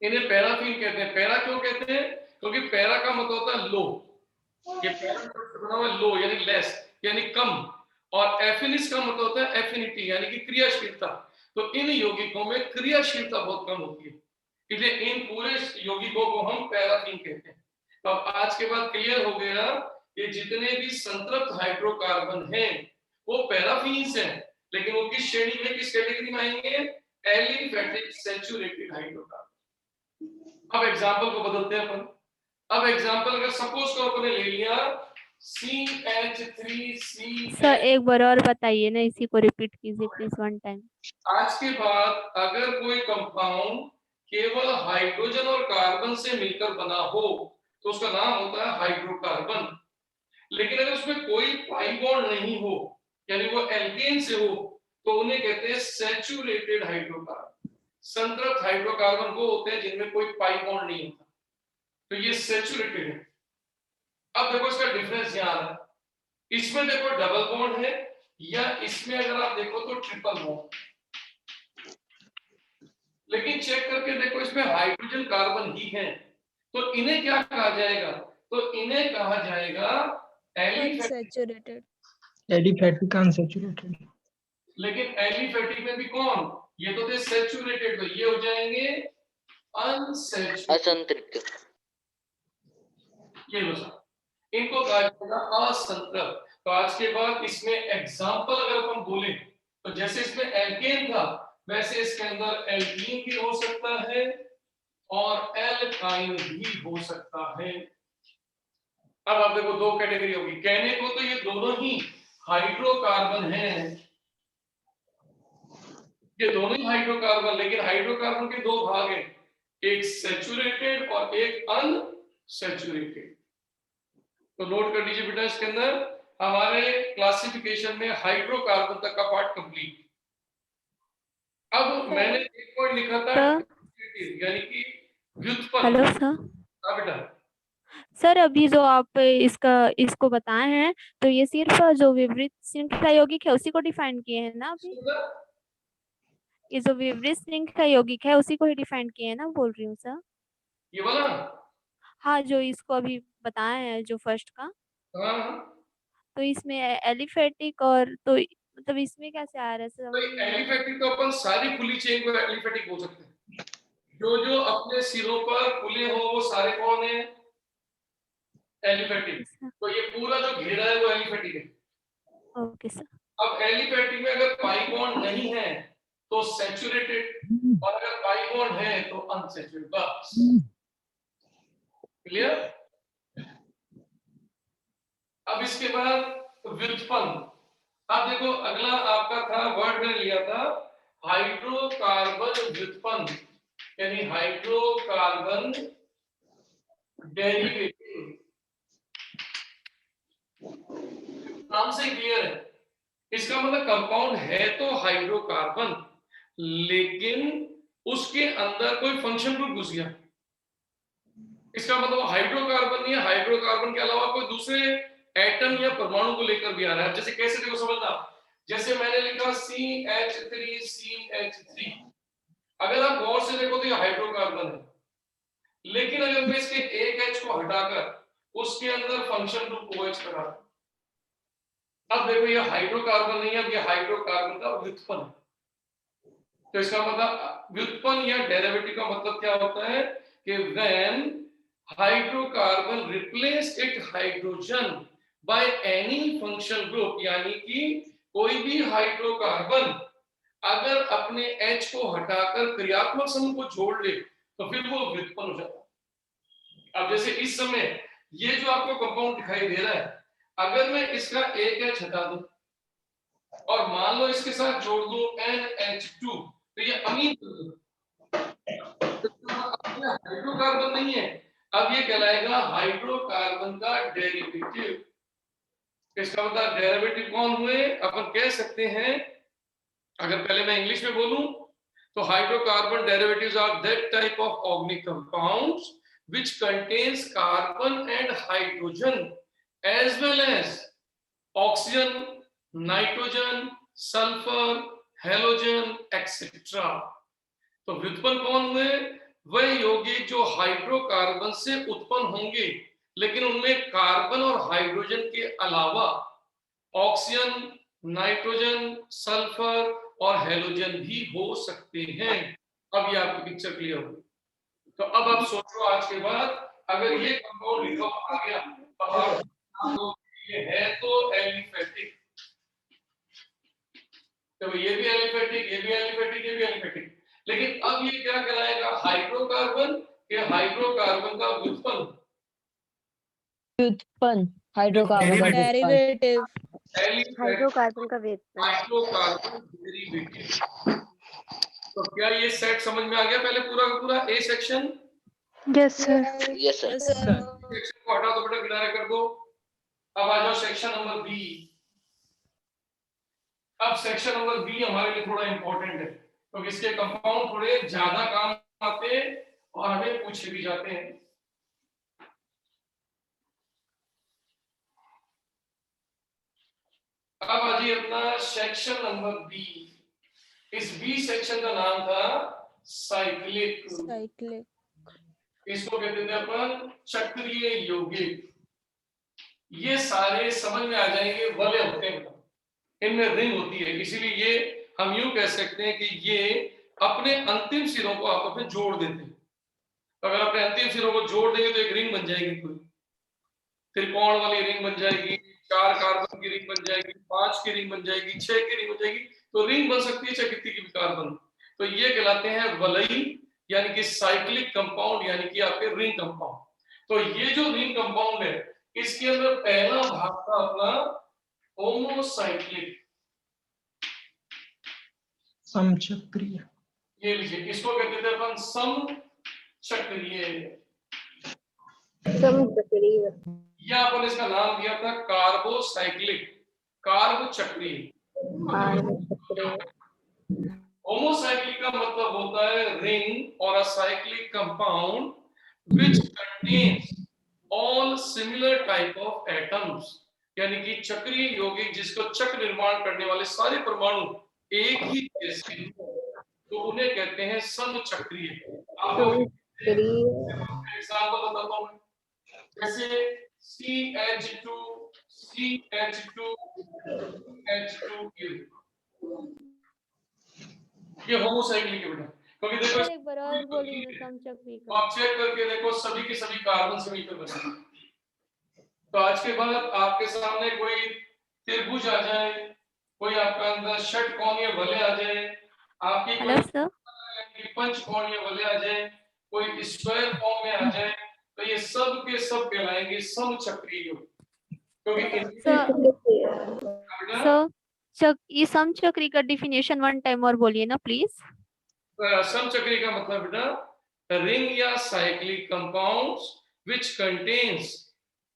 इन्हें पैराफीन कहते हैं। पैरा क्यों कहते हैं? क्योंकि पैरा का मतलब होता है लो, ये पहला से बना हुआ है लो यानी लेस यानी कम, और एफिनिस का मतलब होता है एफिनिटी यानी कि क्रियाशीलता। तो इन यौगिकों में क्रियाशीलता बहुत कम होती है, इसलिए इन पूरे यौगिकों को हम पैराफिन कहते हैं। तो अब आज के बाद क्लियर हो गया कि जितने भी संतृप्त हाइड्रोकार्बन हैं वो पैराफिन्स हैं, लेकिन वो किस श्रेणी में, किस कैटेगरी में आएंगे? Aliphatic saturated hydrocarbon. अब एग्जांपल को बदलते हैं अपन। अब एग्जांपल अगर सपोज को अपने ले लिया CH3C। सर एक बार और बताइए ना, इसी को रिपीट कीजिए प्लीज वन टाइम। आज के बाद अगर कोई कंपाउंड केवल हाइड्रोजन और कार्बन से मिलकर बना हो तो उसका नाम होता है हाइड्रोकार्बन। लेकिन अगर उसमें कोई पाई बॉन्ड नहीं हो यानी वो एल्केन से हो तो उन्हें कहते हैं सैचुरेटेड हाइड्रोकार्बन। संतृप्त हाइड्रोकार्बन वो होते हैं जिनमें कोई पाई बॉन्ड नहीं होता, तो ये सैचुरेटेड है। अब देखो इसका डिफरेंस यहाँ है, इसमें देखो डबल बॉन्ड है या इसमें अगर आप देखो तो ट्रिपल बॉन्ड। लेकिन चेक करके देखो इसमें हाइड्रोजन कार्बन ही है, तो इन्हें क्या कहा जाएगा? तो इन्हें कहा जाएगा अनसैचुरेटेड। Aliphatic unsaturated. लेकिन एलिफेटिक में भी कौन, ये तो थे सैचुरेटेड, तो ये हो जाएंगे अनसैचुरेटेड। असंतृप्त। ये लो सर, इनको कहा जाएगा असंतृप्त। तो आज के बाद इसमें एग्जांपल अगर हम बोले तो जैसे इसमें एल्केन था वैसे इसके अंदर एल्कीन भी हो सकता है और एल्काइन भी हो सकता है। अब आप देखो दो कैटेगरी होगी, कहने को तो ये दोनों ही हाइड्रोकार्बन हैं, ये दोनों ही हाइड्रोकार्बन, लेकिन हाइड्रोकार्बन के दो भाग हैं, एक सैचुरेटेड और एक अनसैचुरेटेड। तो नोट कर लीजिए बेटा, इसके अंदर हमारे क्लासिफिकेशन में हाइड्रोकार्बन तक का पार्ट कंप्लीट। अब मैंने एक पॉइंट लिखा था यानी कि व्युत्पन्न। Hello sir. हाँ बेटा। सर अभी जो आप इसको बताए हैं तो ये सिर्फ जो विपरीत श्रृंखला यौगिक है उसी को डिफाइन किए हैं ना अभी? ये जो विपरीत श्रृंखला यौगिक है उसी को ही डिफाइन किए हैं ना, बोल रही हूँ सर। ये वाला? हाँ, जो इसको अभी बताए हैं जो फर्स्ट का। हाँ। तो इसमें एलिफेटिक और तो मतलब इसमें कैसे आ रहा है सर? तो एलिफेटिक तो अपन सारी खुली चेन को एलिफेटिक बोल सकते हैं। जो जो अपने सिरों पर खुले हो वो सारे कौन है? एलिफेटिक। तो ये पूरा जो घेरा है वो एलिफेटिक है। Okay sir. अब एलिफेटिक में अगर पाई बॉन्ड नहीं है तो सैचुरेटेड, और अगर पाई बॉन्ड है तो अनसैचुरेटेड। बस क्लियर? अब इसके बाद व्युत्पन्न। अब देखो अगला आपका था वर्ड में लिया था हाइड्रोकार्बन व्युत्पन्न यानी हाइड्रोकार्बन डेरिवेटिव। नाम से क्लियर है, इसका मतलब कंपाउंड है तो हाइड्रोकार्बन लेकिन उसके अंदर कोई फंक्शन ग्रुप घुस गया। इसका मतलब हाइड्रोकार्बन नहीं है, हाइड्रोकार्बन के अलावा कोई दूसरे एटम या परमाणु को लेकर भी आ रहा है। जैसे कैसे देखो समझना, जैसे मैंने लिखा CH3CH3, अगर आप गौर से देखो तो ये हाइड्रोकार्बन है, लेकिन अगर मैं इसके एक H को हटाकर उसके अंदर फंक्शन ग्रुप OH लगा, अब देखो ये हाइड्रोकार्बन नहीं है, अब ये हाइड्रोकार्बन का व्युत्पन्न है। तो इसका मतलब व्युत्पन्न या डेरिवेटिव का मतलब क्या होता है कि when hydrocarbon replace it hydrogen by any functional group, यानी कि कोई भी हाइड्रोकार्बन अगर अपने H को हटाकर क्रियात्मक समूह को जोड़ ले तो फिर वो व्युत्पन्न हो जाता है। अब जैसे इस समय ये जो आपको कंपाउंड दिखाई दे रहा है, अगर मैं इसका एक H हटा दूं और मान लो इसके साथ जोड़ दूं NH2 तो ये अमीन हाइड्रोकार्बन नहीं है, अब ये कहलाएगा हाइड्रोकार्बन का डेरिवेटिव। इसका मतलब डेरिवेटिव कौन हुए? अपन कह सकते हैं, अगर पहले मैं इंग्लिश में बोलूं तो hydrocarbon derivatives are that type of organic compounds which contains carbon and hydrogen as well as oxygen, nitrogen, sulfur, halogen, etc. तो व्युत्पन्न कौन हुए? वह यौगिक जो हाइड्रोकार्बन से उत्पन्न होंगे लेकिन उनमें कार्बन और हाइड्रोजन के अलावा ऑक्सीजन, नाइट्रोजन, सल्फर और हेलोजन भी हो सकते हैं। अब ये आपकी पिक्चर क्लियर होगी। तो अब आप सोचो आज के बाद अगर ये कंपाउंड लिखा आ गया तो आप ये है तो एलिफेटिक, तो ये भी एलिफेटिक, ये भी एलिफेटिक, ये भी एलिफेटिक। लेकिन अब ये क्या कहलाएगा? हाइड्रोकार्बन के हाइड्रोकार्बन का व्युत्पन्न, हाइड्रोकार्बन का डेरिवेटिव, हाइड्रोकार्बन का व्युत्पन्न। Hydrocarbon derivative. तो क्या ये सेट समझ में आ गया? पहले पूरा का पूरा A section. Yes sir. Yes sir. Section को हटा दो बेटा, किनारे कर दो। अब आ जाओ सेक्शन नंबर बी। अब सेक्शन नंबर बी हमारे लिए थोड़ा इंपॉर्टेंट है क्योंकि इसके कंपाउंड थोड़े ज्यादा काम आते हैं और हमें पूछे भी जाते हैं। अब आ जाइए अपना सेक्शन नंबर बी। इस बी सेक्शन का नाम था साइक्लिक। इसको कहते थे अपन चक्रीय यौगिक। ये सारे समझ में आ जाएंगे, वलय होते हैं, इनमें रिंग होती है, इसीलिए ये हम यूं कह सकते हैं कि ये अपने अंतिम सिरों को आपस में जोड़ देते हैं। अगर अपने अंतिम सिरों को जोड़ देंगे तो एक रिंग बन जाएगी, कोई त्रिकोण वाली रिंग बन जाएगी, 4 कार्बन की रिंग बन जाएगी, 5 की रिंग बन जाएगी, 6 की रिंग बन जाएगी। तो रिंग बन सकती है चाहे कितनी की भी कार्बन। तो ये कहलाते हैं वलयी यानी कि साइक्लिक कंपाउंड, यानी कि आपके रिंग कंपाउंड। तो ये जो रिंग कंपाउंड है इसके अंदर पहला भाग था अपना होमोसाइक्लिक, समचक्रीय। ये लीजिए, इसको कहते थे अपन समचक्रीय। या अपन इसका नाम दिया था कार्बोसाइक्लिक, कार्ब चक्रीय। होमोसाइक्लिक का मतलब होता है रिंग और a cyclic compound which contains all similar type of atoms, यानी कि चक्रीय यौगिक जिसको चक्र निर्माण करने वाले सारे परमाणु एक ही जैसे हैं, तो उन्हें कहते हैं समचक्रीय। आपको एग्जांपल बताता हूं, जैसे CH2 CH2 H2 ये होमोसाइक्लिक है बेटा, क्योंकि देखो एक बार और बोलिए ना समचक्रीय तो आप चेक करके देखो सभी के सभी कार्बन से मिलकर बने। तो आज के बाद आपके सामने कोई त्रिभुज आ जाए, कोई आपका अंदर षटकोणीय वलय आ जाए, आपकी कोई पंचकोणीय वलय आ जाए, कोई स्क्वायर फॉर्म में आ जाए, तो ये सब के सब कहलाएंगे समचक्रीय। ये समचक्री का डिफिनेशन वन टाइम और बोलिए ना प्लीज। समचक्री का मतलब बेटा रिंग या cyclic compounds which contains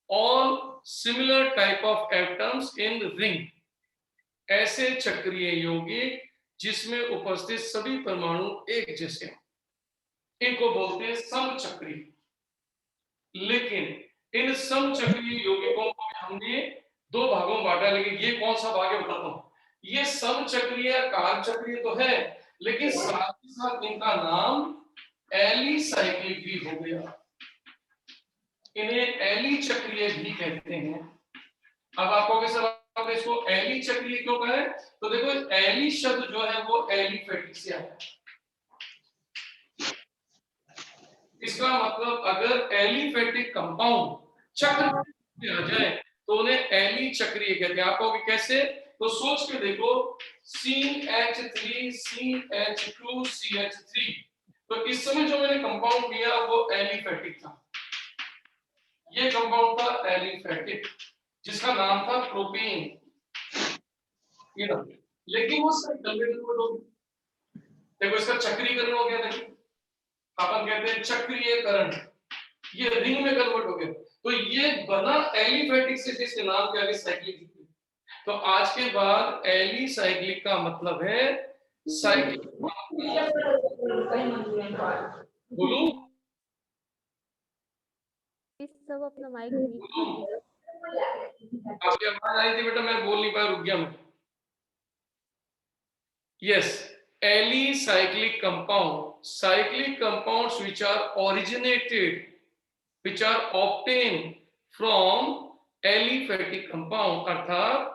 all similar type of atoms in ring, ऐसे चक्रीय यौगिक जिसमें उपस्थित सभी परमाणु एक जैसे हैं, इनको बोलते हैं समचक्री। लेकिन इन समचक्रीय यौगिकों को हमने 2 भागों में बांटा, लेकिन ये कौन सा भाग है बताता हूं। ये समचक्रीय कार्बचक्रीय तो है, लेकिन साथ ही साथ इनका नाम एलिसाइक्लिक भी हो गया, इन्हें एलिचक्रीय भी कहते हैं। अब आपको सर इसको एलिचक्रीय क्यों कहा है, तो देखो एली शब्द जो है वो एलिफेटिक से आया है। इसका मतलब अगर एलिफेटिक कंपाउंड चक्र में आ जाए तो उन्हें एलिचक्रीय कहते हैं। आपको कैसे, तो सोच के देखो CH3 CH2 CH3, तो इस समय जो मैंने कंपाउंड लिया वो एलिफेटिक था, ये कंपाउंड था एलिफेटिक जिसका नाम था प्रोपेन, ये ना, लेकिन वो देखो इसका चक्रीकरण हो गया। देखो अपन कहते हैं चक्रीयकरण, ये रिंग में कन्वर्ट हो गया, तो ये बना एलिफेटिक से, जिसके नाम के आगे साइक्लिक। तो आज के बाद एलिसाइक्लिक का मतलब है साइक्लिक। बोलूं सब अपना माइक आपकी आवाज आई थी बेटा, मैं बोल नहीं पाया, रुक गया मैं। Yes, alicyclic compound, cyclic compounds which are originated, which are obtained from aliphatic compound, अर्थात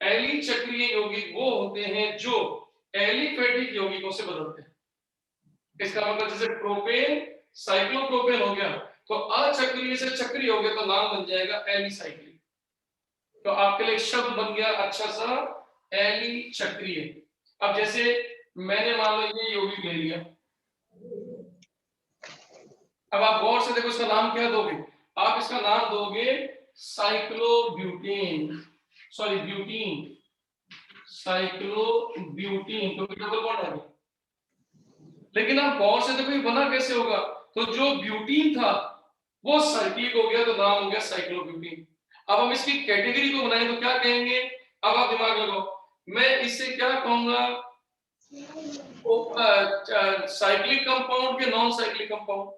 एली चक्रीय यौगिक वो होते हैं जो एलिफेटिक यौगिकों से बदलते हैं। इसका मतलब जैसे प्रोपेन साइक्लोप्रोपेन हो गया, तो अचक्रीय से चक्रीय हो गया तो नाम बन जाएगा एलिसाइक्लिक। तो आपके लिए शब्द बन गया अच्छा सा एली चक्रीय। अब जैसे मैंने मान लो ये यौगिक ले लिया, अब आप गौर से देखो इसका नाम क्या दोगे, आप इसका नाम दोगे साइक्लोब्यूटेन, सॉरी ब्यूटीन, साइक्लोब्यूटीन, क्योंकि डबल बॉन्ड आ गया। लेकिन आप गौर से देखो ये बना कैसे होगा, तो जो ब्यूटीन था वो साइक्लिक हो गया तो नाम हो गया साइक्लोब्यूटीन। अब हम इसकी कैटेगरी को बनाएं तो क्या कहेंगे, अब आप दिमाग लगाओ, मैं इससे क्या कहूंगा, साइक्लिक कंपाउंड के non cyclic compound,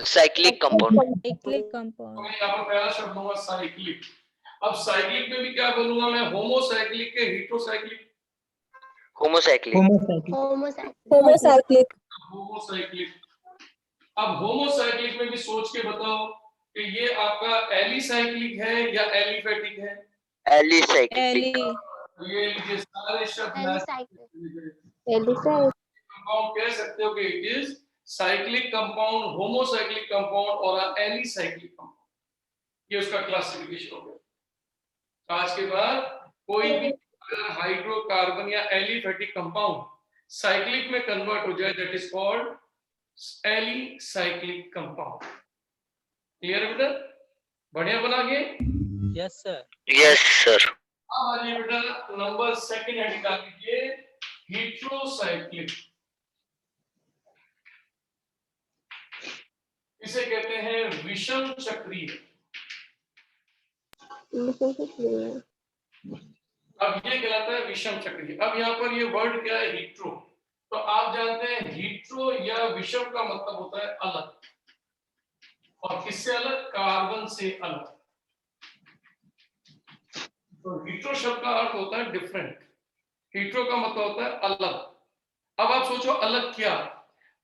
cyclic compound, cyclic compound. मैं यहाँ पर पहला शब्द लूंगा साइक्लिक। अब साइक्लिक में भी क्या बोलूंगा मैं, होमोसाइक्लिक के हेटेरोसाइक्लिक, होमोसाइक्लिक, होमोसाइक्लिक। होमोसाइक्लिक। अब होमोसाइक्लिक में भी सोच के बताओ कि ये आपका एलिसाइक्लिक है या एलिफेटिक है, एलिसाइक्लिक, ये लीजिए सारे शब्द एलिसाइक्लिक। कंपाउंड कह सकते हो कि it is cyclic compound, homocyclic compound और एलिसाइक्लिक कंपाउंड। ये उसका क्लासिफिकेशन हो गया। आज के बाद कोई भी अगर हाइड्रोकार्बन या एलिफेटिक कंपाउंड साइक्लिक में कन्वर्ट हो जाए, that is called alicyclic compound. Clear है बेटा, बढ़िया बना गए। Yes sir. Yes sir. अब आ जाइए बेटा नंबर सेकंड हेड निकाल लीजिए, हेटेरोसाइक्लिक। इसे कहते हैं विषम चक्रीय। अब ये कहलाता है विषम चक्रीय। अब यहाँ पर ये वर्ड क्या है, हीट्रो। तो आप जानते हैं हीट्रो या विषम का मतलब होता है अलग, और किससे अलग, कार्बन से अलग। तो हीट्रो शब्द का अर्थ होता है डिफरेंट, हीट्रो का मतलब होता है अलग। अब आप सोचो अलग क्या,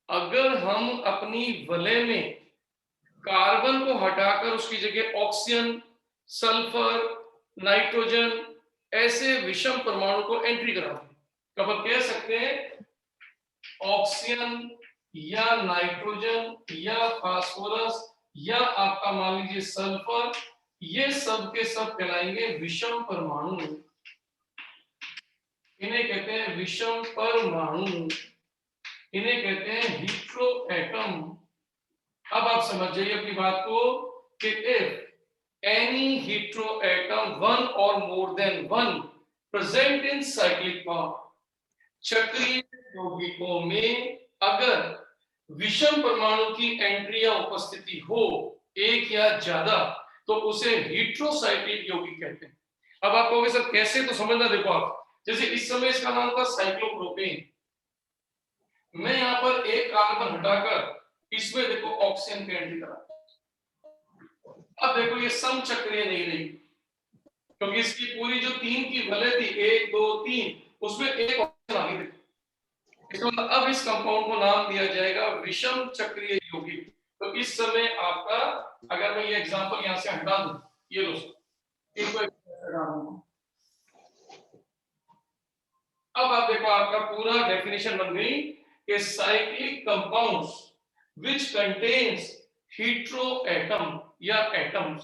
अगर हम अपनी वलय में कार्बन को हटाकर उसकी जगह ऑक्सीजन, सल्फर, नाइट्रोजन ऐसे विषम परमाणु को एंट्री करा दें, तो हम कह सकते हैं ऑक्सीजन या नाइट्रोजन या फास्फोरस या आपका मान लीजिए सल्फर, ये सब के सब कहलाएंगे विषम परमाणु। इन्हें कहते हैं विषम परमाणु, इन्हें कहते हैं हीट्रो एटम। अब आप समझ जाइए अपनी बात को कि if any heteroatom one और more than one present in cyclic form, चक्रीय यौगिकों में अगर विषम परमाणु की एंट्री या उपस्थिति हो एक या ज्यादा, तो उसे हेटेरोसाइक्लिक यौगिक कहते हैं। अब आप कहोगे सर कैसे, तो समझना, देखो आप जैसे इस समय इसका नाम था साइक्लोप्रोपेन, मैं यहाँ पर एक कार्बन हटाकर इसमें देखो ऑक्सीजन की एंट्री करा, अब देखो ये सम चक्रीय नहीं रही, क्योंकि इसकी पूरी जो तीन की वलय थी 1 2 3, उसमें एक ऑक्सीजन आ गई। इसका मतलब अब इस कंपाउंड को नाम दिया जाएगा विषम चक्रीय यौगिक। तो इस समय आपका, अगर मैं ये एग्जांपल यहां से हटा दूं, ये लो इनको हटा दूं, अब आप देखो आपका पूरा डेफिनेशन बन गई कि cyclic compounds which contains hetero atom या एटम्स,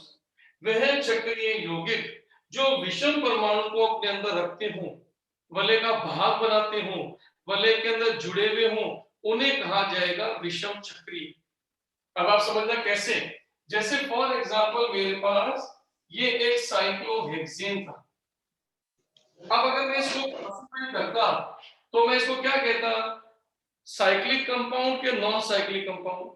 वह चक्रीय यौगिक जो विषम परमाणु को अपने अंदर रखते हों, वलय का भाग बनाते हों, वलय के अंदर जुड़े हुए हों, उन्हें कहा जाएगा विषम चक्रीय। अब आप समझना कैसे, जैसे फॉर एग्जांपल मेरे पास ये एक साइक्लोहेक्सेन था, अब अगर मैं इसको क्लासिफाई करता तो मैं इसको क्या कहता, साइक्लिक कंपाउंड के non cyclic compound,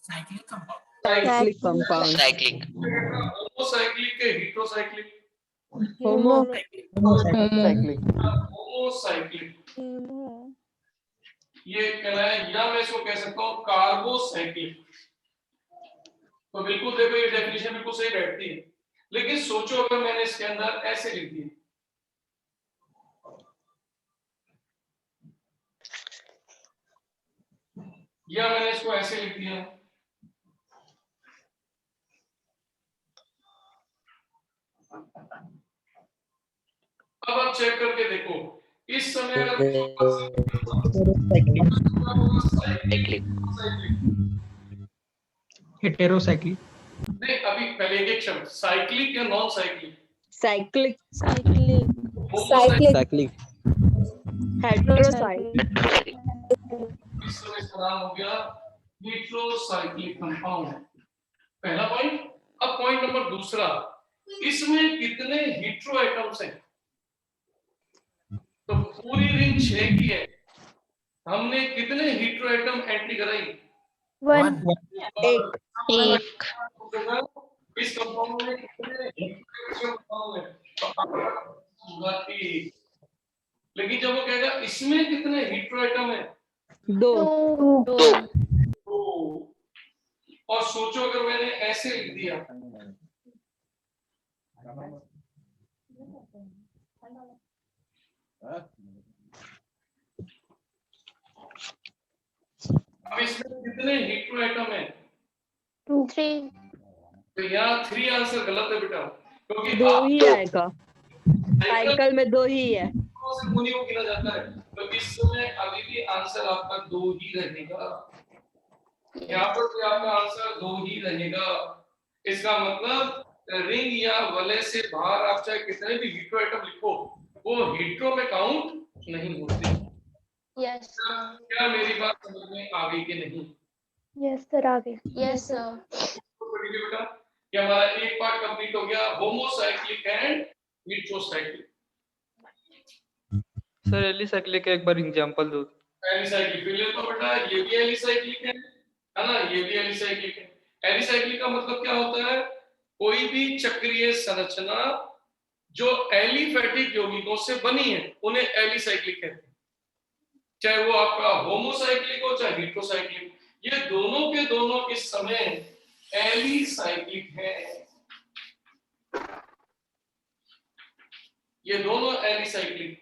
cyclic compound, cyclic compound, cyclic, homocyclic के हेटेरोसाइक्लिक, होमोसाइक्लिक, ये कहलाए, या मैं इसको कह सकता हूं कार्बोसाइक्लिक। तो बिल्कुल देखो ये डेफिनेशन बिल्कुल सही बैठती है, लेकिन सोचो अगर मैंने इसके अंदर ऐसे लिख दिया, या मैंने इसको ऐसे लिख दिया, अब आप चेक करके देखो, इस समय अगर हेटेरोसाइक्लिक। नहीं, अभी पहले एक शब्द, साइक्लिक या non cyclic? Cyclic cyclic heterocyclic इस समय इसका नाम हो गया हेटेरोसाइक्लिक कंपाउंड। पहला पॉइंट। अब पॉइंट नंबर दूसरा, इसमें कितने हेटेरो एटम्स हैं? तो पूरी रिंग 6 की है, हमने कितने हेटेरो एटम एंट्री कराई? 1 एक इस कंपाउंड में कितने हेटेरो एटम हैं? होगा 1। लेकिन जब वो कहेगा इसमें कितने हेटेरो एटम हैं? 2 तो और सोचो अगर मैंने ऐसे लिख दिया, अब इसमें कितने हेटेरो एटम हैं? 3 तो यहाँ 3 आंसर गलत है बेटा, क्योंकि 2 ही आएगा, साइकिल में 2 ही है। से मुनि को गिना जाता है, तो इस समय अभी भी आंसर आपका 2 ही रहेगा। यहाँ पर भी आपका आंसर 2 ही रहेगा। इसका मतलब रिंग या वलय से बाहर आप चाहे कितने भी हेटेरो एटम लिखो, वो हेटेरो में काउंट नहीं होते। यस क्या मेरी बात समझ में आ गई कि नहीं? यस सर, आगे। Yes sir. तो बेटा ये हमारा एक पार्ट कंप्लीट हो गया, homocyclic and heterocyclic. Sir alicyclic का एक बार एग्जांपल दो। एलिसाइक्लिक फिर ले तो बेटा, ये भी एलिसाइक्लिक है ना, ये भी एलिसाइक्लिक है। एलिसाइक्लिक का मतलब क्या होता है? कोई भी चक्रीय संरचना जो एलिफैटिक यौगिकों से बनी है उन्हें एलिसाइक्लिक कहते हैं। चाहे वो आपका होमोसाइक्लिक हो चाहे हेटेरोसाइक्लिक, ये दोनों के दोनों इस समय एलिसाइक्लिक है। ये दोनों एलिसाइक्लिक,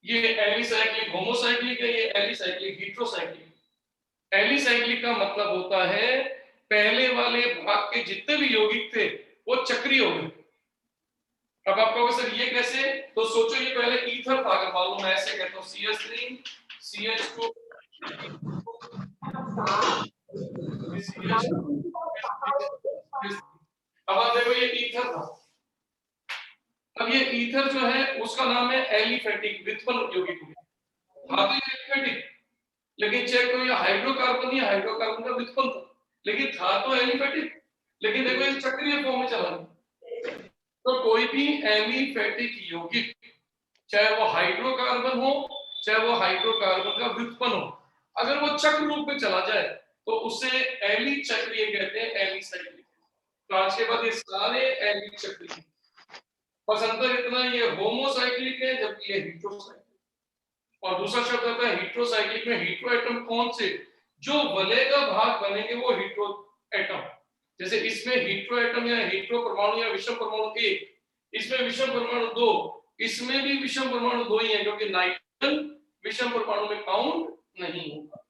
ये एलिसाइक्लिक होमोसाइक्लिक है, ये एलिसाइक्लिक हेटेरोसाइक्लिक। एलिसाइक्लिक का मतलब होता है पहले वाले भाग के जितने भी यौगिक थे वो चक्रीय हो गए। अब आप कहोगे सर ये कैसे? तो सोचो ये पहले ईथर था, अगर मालूम है ऐसे कहता हूं CH3 CH2 अब आप देखो ये ईथर था। अब ये ईथर जो है उसका नाम है एलिफैटिक, व्युत्पन्न यौगिक हो गया। था तो ये एलिफैटिक, लेकिन चेक करो ये हाइड्रोकार्बन या हाइड्रोकार्बन का व्युत्पन्न था, लेकिन था तो एलिफैटिक, लेकिन देखो ये चक्रीय फॉर्म में चला गया। तो कोई भी एलिफैटिक यौगिक, चाहे वो हाइड्रोकार्बन हो चाहे वो हाइड्रोकार्बन का व्युत्पन्न हो, अगर वो चक्र रूप में चला जाए तो उसे एली चक्रीय कहते हैं, एलिसाइक्लिक। तो आज के बाद ये सारे एली चक्रीय। बस अंतर इतना, ये होमोसाइक्लिक है जबकि ये हेटेरोसाइक्लिक। और दूसरा शब्द आता है हेटेरोसाइक्लिक में, हेटेरो एटम कौन से? जो वलय का भाग बनेंगे वो हेटेरो एटम। जैसे इसमें हेटेरो एटम या हेटेरो परमाणु या विषम परमाणु 1, इसमें विषम परमाणु 2, इसमें भी विषम परमाणु 2 ही है, क्योंकि नाइट्रोजन विषम परमाणु में काउंट नहीं होगा।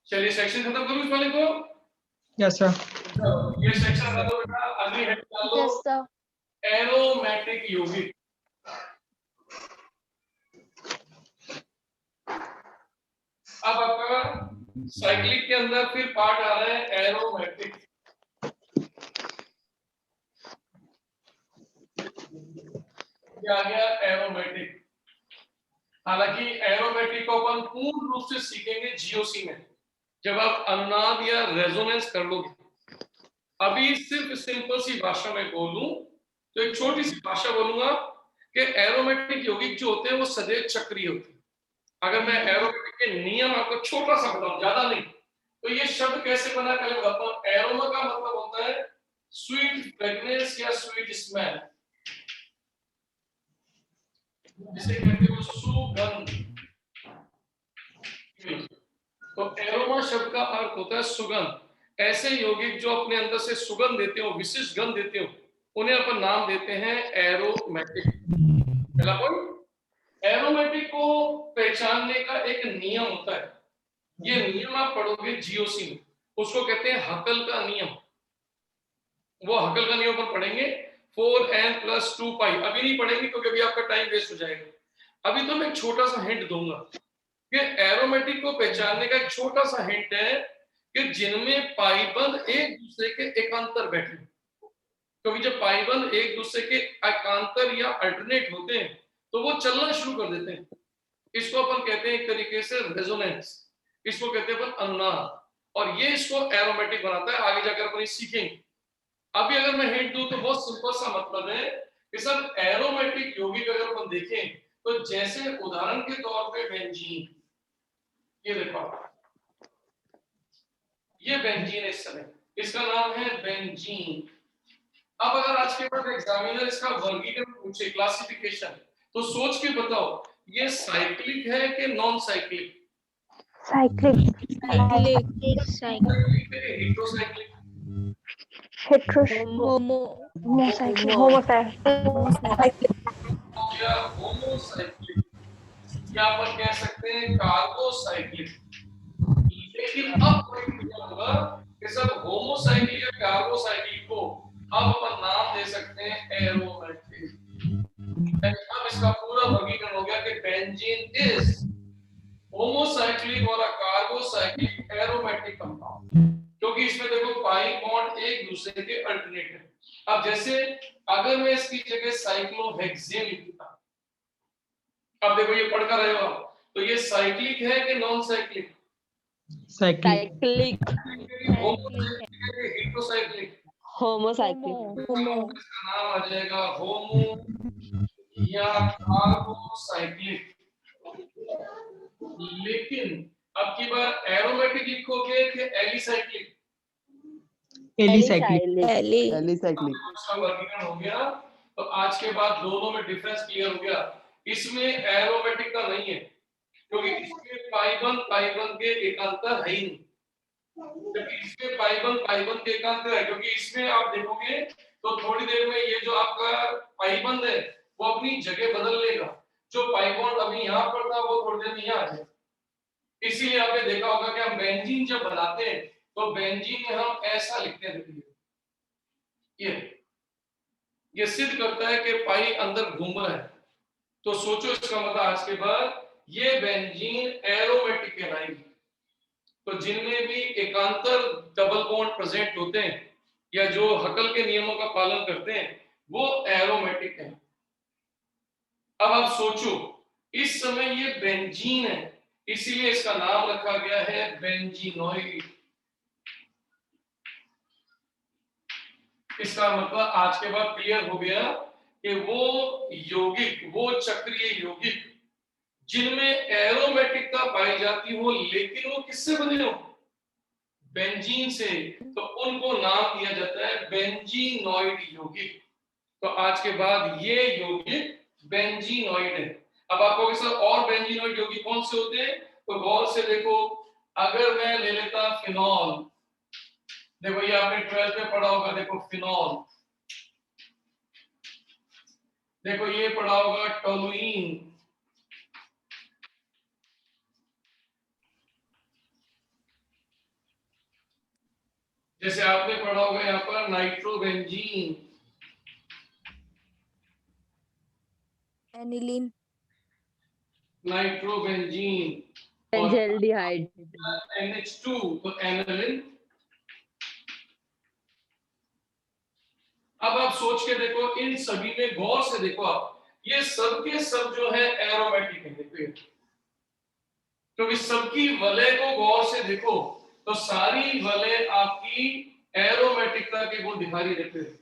चलिए सेक्शन खत्म करूं इस वाले को। Yes sir. ये सेक्शन खत्म बेटा, अगली हेड डाल लो। Yes sir. एरोमेटिक यौगिक। अब आपका साइक्लिक के अंदर फिर पार्ट आ रहा है एरोमेटिक। क्या आ गया? एरोमेटिक। हालांकि एरोमेटिक को अपन पूर्ण रूप से सीखेंगे जीओसी में, जब आप अनुनाद या रेजोनेंस कर लोगे। अभी सिर्फ सिंपल सी भाषा में बोलूं तो एक छोटी सी भाषा बोलूंगा कि एरोमेटिक यौगिक जो होते हैं वो सदैव चक्रीय होते हैं। अगर मैं एरोमेटिक के नियम आपको छोटा सा बताऊं, ज्यादा नहीं, तो ये शब्द कैसे बना कल बताता हूं। एरोमा का मतलब होता है स्वीट फ्रेग्रेंस या स्वीट स्मेल, जिसे कहते हैं सुगंध। तो एरोमा शब्द का अर्थ होता है सुगंध। ऐसे यौगिक जो अपने अंदर से सुगंध देते हो, विशिष्ट गंध देते हो, उन्हें अपन नाम देते हैं एरोमेटिक। पहला पॉइंट, एरोमेटिक को पहचानने का एक नियम होता है। ये नियम आप पढ़ोगे जीओसी में, उसको कहते हैं हकल का नियम। वो हकल का नियम पर पढ़ेंगे 4n + 2 पाई। अभी नहीं पढ़ेंगे क्योंकि अभी आपका टाइम वेस्ट हो जाएगा। अभी तो मैं एक छोटा सा हिंट दूंगा कि एरोमेटिक को पहचानने का एक छोटा सा हिंट है कि जिनमें पाईबंद एक दूसरे के एकांतर बैठे, क्योंकि जब पाईबंद एक दूसरे के एकांतर या अल्टरनेट होते हैं तो वो चलना शुरू कर देते हैं। इसको अपन कहते हैं एक तरीके से रेजोनेंस, इसको कहते हैं अपन अनुनाद, और ये इसको एरोमेटिक बनाता है। आगे जाकर अपन सीखेंगे। अभी अगर मैं हिंट दूं तो बहुत सिंपल सा मतलब है कि सब एरोमेटिक यौगिक अगर अपन देखें तो जैसे उदाहरण के तौर पे बेंजीन, ये देखो ये बेंजीन, इस समय इसका नाम है बेंजीन। अब अगर आज के बाद एग्जामिनर इसका वर्गीकरण पूछे, क्लासिफिकेशन, तो सोच के बताओ ये साइक्लिक है कि non cyclic? Cyclic, cyclic, heterocyclic, या होमोसाइक्लिक, या अपन कह सकते हैं कार्बोसाइक्लिक। लेकिन अब कोई क्या होगा कि सब होमोसाइक्लिक या कार्बोसाइक्लिक को अब अपन नाम दे सकते हैं एरोमेटिक। अब इसका पूरा वर्गीकरण हो गया कि बेंजीन इज होमोसाइक्लिक और कार्बोसाइक्लिक एरोमेटिक कंपाउंड, क्योंकि इसमें देखो पाई बॉन्ड एक दूसरे के अल्टरनेट है। अब जैसे अगर मैं इसकी जगह साइक्लोहेक्सेन लिखता, अब देखो ये पढ़ कर रहे हो तो ये साइक्लिक है कि non cyclic? Cyclic, heterocyclic, homocyclic, इसका नाम आ जाएगा होमो या कार्बोसाइक्लिक। लेकिन अब की बार एरोमेटिक लिखोगे कि एलिसाइक्लिक? एलिसाइक्लिक, उसका वर्गीकरण हो गया। तो आज के बाद दोनों में डिफरेंस क्लियर हो गया। इसमें एरोमेटिक का नहीं है क्योंकि इसमें पाईबंद के एकांतर है ही नहीं, जबकि इसमें पाईबंद के एकांतर है। क्योंकि इसमें आप देखोगे तो थोड़ी देर में ये जो आपका पाईबंद है वो अपनी जगह बदल लेगा। जो पाईबॉन्ड अभी यहाँ पर था वो थोड़ी देर में यहाँ आ जाएगा। इसीलिए आपने देखा होगा कि हम बेंजीन जब बनाते हैं तो बेंजीन में हम ऐसा लिखते हैं, ये सिद्ध करता है कि पाई अंदर घूम रहा है। तो सोचो इसका मतलब आज के बाद ये बेंजीन एरोमेटिक कहलाएगी। तो जिनमें भी एकांतर डबल बॉन्ड प्रेजेंट होते हैं या जो हकल के नियमों का पालन करते हैं वो एरोमेटिक है। अब आप सोचो इस समय ये बेंजीन है, इसीलिए इसका नाम रखा गया है बेंजीनोइड। इसका मतलब आज के बाद क्लियर हो गया कि वो यौगिक, वो चक्रीय यौगिक जिनमें एरोमेटिकता पाई जाती हो लेकिन वो किससे बने हो? बेंजीन से, तो उनको नाम दिया जाता है बेंजीनोइड यौगिक। तो आज के बाद ये यौगिक बेंजीनोइड है। अब आप कहोगे सर और बेंजीनोइड यौगिक कौन से होते हैं? तो गौर से देखो, अगर मैं ले लेता फिनॉल, देखो ये आपने 12th में पढ़ा होगा, देखो फिनॉल, देखो ये पढ़ा होगा टोलुइन, जैसे आपने पढ़ा होगा यहाँ पर nitrobenzene, aniline, nitrobenzene, benzaldehyde, NH2 तो एनिलीन। अब आप सोच के देखो इन सभी में गौर से देखो, आप ये सब के सब जो है एरोमेटिक है। देखो क्योंकि सबकी वलय को गौर से देखो तो सारी वलय आपकी एरोमेटिकता के गुण दिखा रही रहते हैं।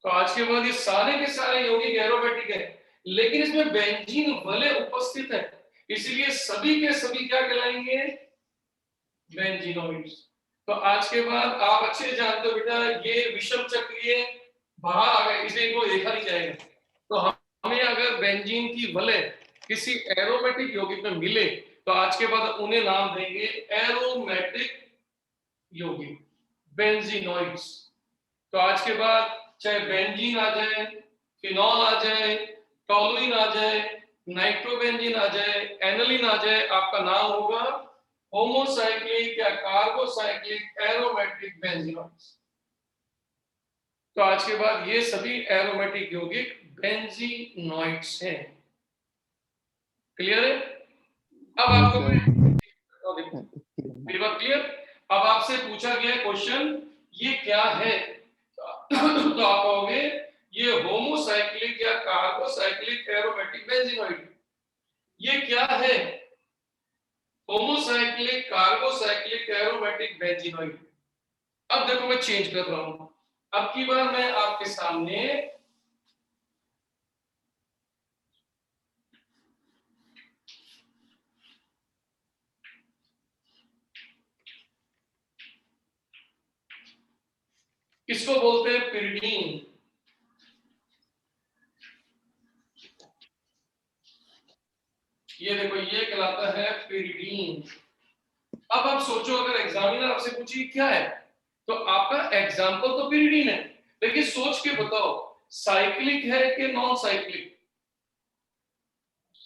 तो आज के बाद ये सारे के सारे यौगिक एरोमेटिक है, लेकिन इसमें बेंजीन वलय उपस्थित है, इसलिए सभी के सभी क्या कहलाएंगे? बेंजीनोइड्स। तो आज के बाद आप अच्छे जानते हो बेटा ये विषम चक्रीय बाहर आ गए, इसलिए इनको देखा नहीं जाएगा। तो हमें अगर बेंजीन की वलय किसी एरोमेटिक यौगिक में मिले तो आज के बाद उन्हें नाम देंगे एरोमेटिक यौगिक, बेंजीनोइड्स। तो आज के बाद चाहे बेंजीन आ जाए, फिनॉल आ जाए, टोलुइन आ जाए, नाइट्रोबेंजीन आ जाए, एनिलीन आ जाए, आपका नाम होगा होमोसाइक्लिक या कार्बोसाइक्लिक एरोमेटिक बेंजीनोइड्स। तो आज के बाद ये सभी एरोमेटिक यौगिक बेंजीनोइड्स हैं। क्लियर है? अब आपको मेरी बात क्लियर? अब आपसे पूछा गया क्वेश्चन ये क्या है, तो आप कहोगे ये होमोसाइक्लिक या कार्बोसाइक्लिक एरोमेटिक बेंजीनोइड। ये क्या है? Homocyclic carbocyclic aromatic benzenoid. अब देखो मैं चेंज कर रहा हूं, अब की बार मैं आपके सामने किसको बोलते हैं? पिरिडीन। ये देखो ये कहलाता है पिरिडीन। अब आप सोचो अगर एग्जामिनर आपसे पूछे क्या है, तो आपका एग्जाम्पल तो पिरिडीन है, लेकिन सोच के बताओ साइक्लिक है कि नॉन साइक्लिक?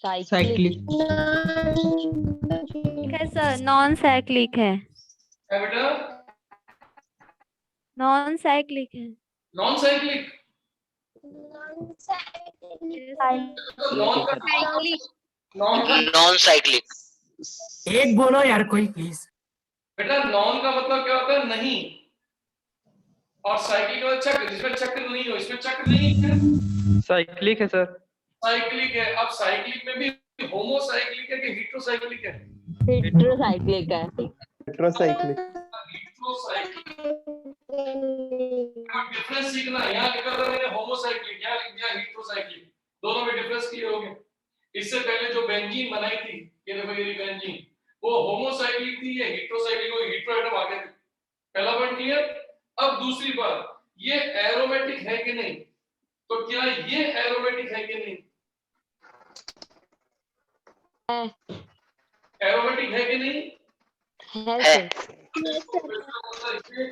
साइक्लिक है सर, नॉन साइक्लिक है। बेटा नॉन साइक्लिक है। Non cyclic non cyclic. एक बोलो यार कोई प्लीज। बेटा नॉन का मतलब क्या होता है? नहीं, और साइक्लिक का चक्र, जिसमें चक्र नहीं हो, इसमें चक्र नहीं है, साइक्लिक है सर। साइक्लिक है। अब साइक्लिक में भी होमोसाइक्लिक है कि हेटेरोसाइक्लिक है? हेटेरोसाइक्लिक है। हेटेरोसाइक्लिक। डिफरेंस सीखना है। यहाँ लिखा था मैंने होमोसाइक्लिक, यहाँ लिख दिया हेटेरोसाइक्लिक। दोनों में डिफरेंस क्लियर हो गया। इससे पहले जो बेंजीन बनाई थी, ये देखो ये बेंजीन, वो होमोसाइक्लिक थी या हेटेरोसाइक्लिक? वो हेटेरो एटम आ गए थे। पहला पॉइंट क्लियर। अब दूसरी बात, ये एरोमेटिक है कि नहीं? तो क्या ये एरोमेटिक है कि नहीं? एरोमेटिक है कि नहीं? है।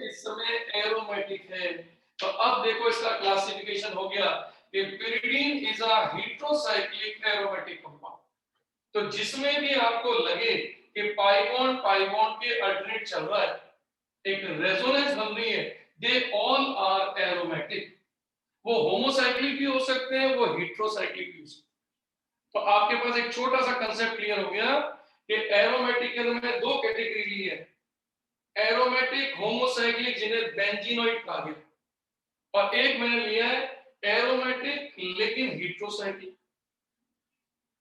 इस समय एरोमेटिक है। तो अब देखो इसका क्लासिफिकेशन हो गया कि pyridine is a heterocyclic aromatic compound. तो जिसमें भी आपको लगे कि पाई बॉन्ड के अल्टरनेट चल रहा है, एक रेजोनेंस बन रही है, दे ऑल आर एरोमेटिक। वो होमोसाइक्लिक भी हो सकते हैं, वो हेटेरोसाइक्लिक भी हो सकते हैं। तो आपके पास एक छोटा सा कंसेप्ट क्लियर हो गया कि एरोमेटिक के अंदर मैंने दो कैटेगरी ली है, एरोमेटिक होमोसाइक्लिक जिन्हें बेंजीनोइड कहा गया, और एक मैंने लिया है एरोमेटिक लेकिन हेटेरोसाइक्लिक।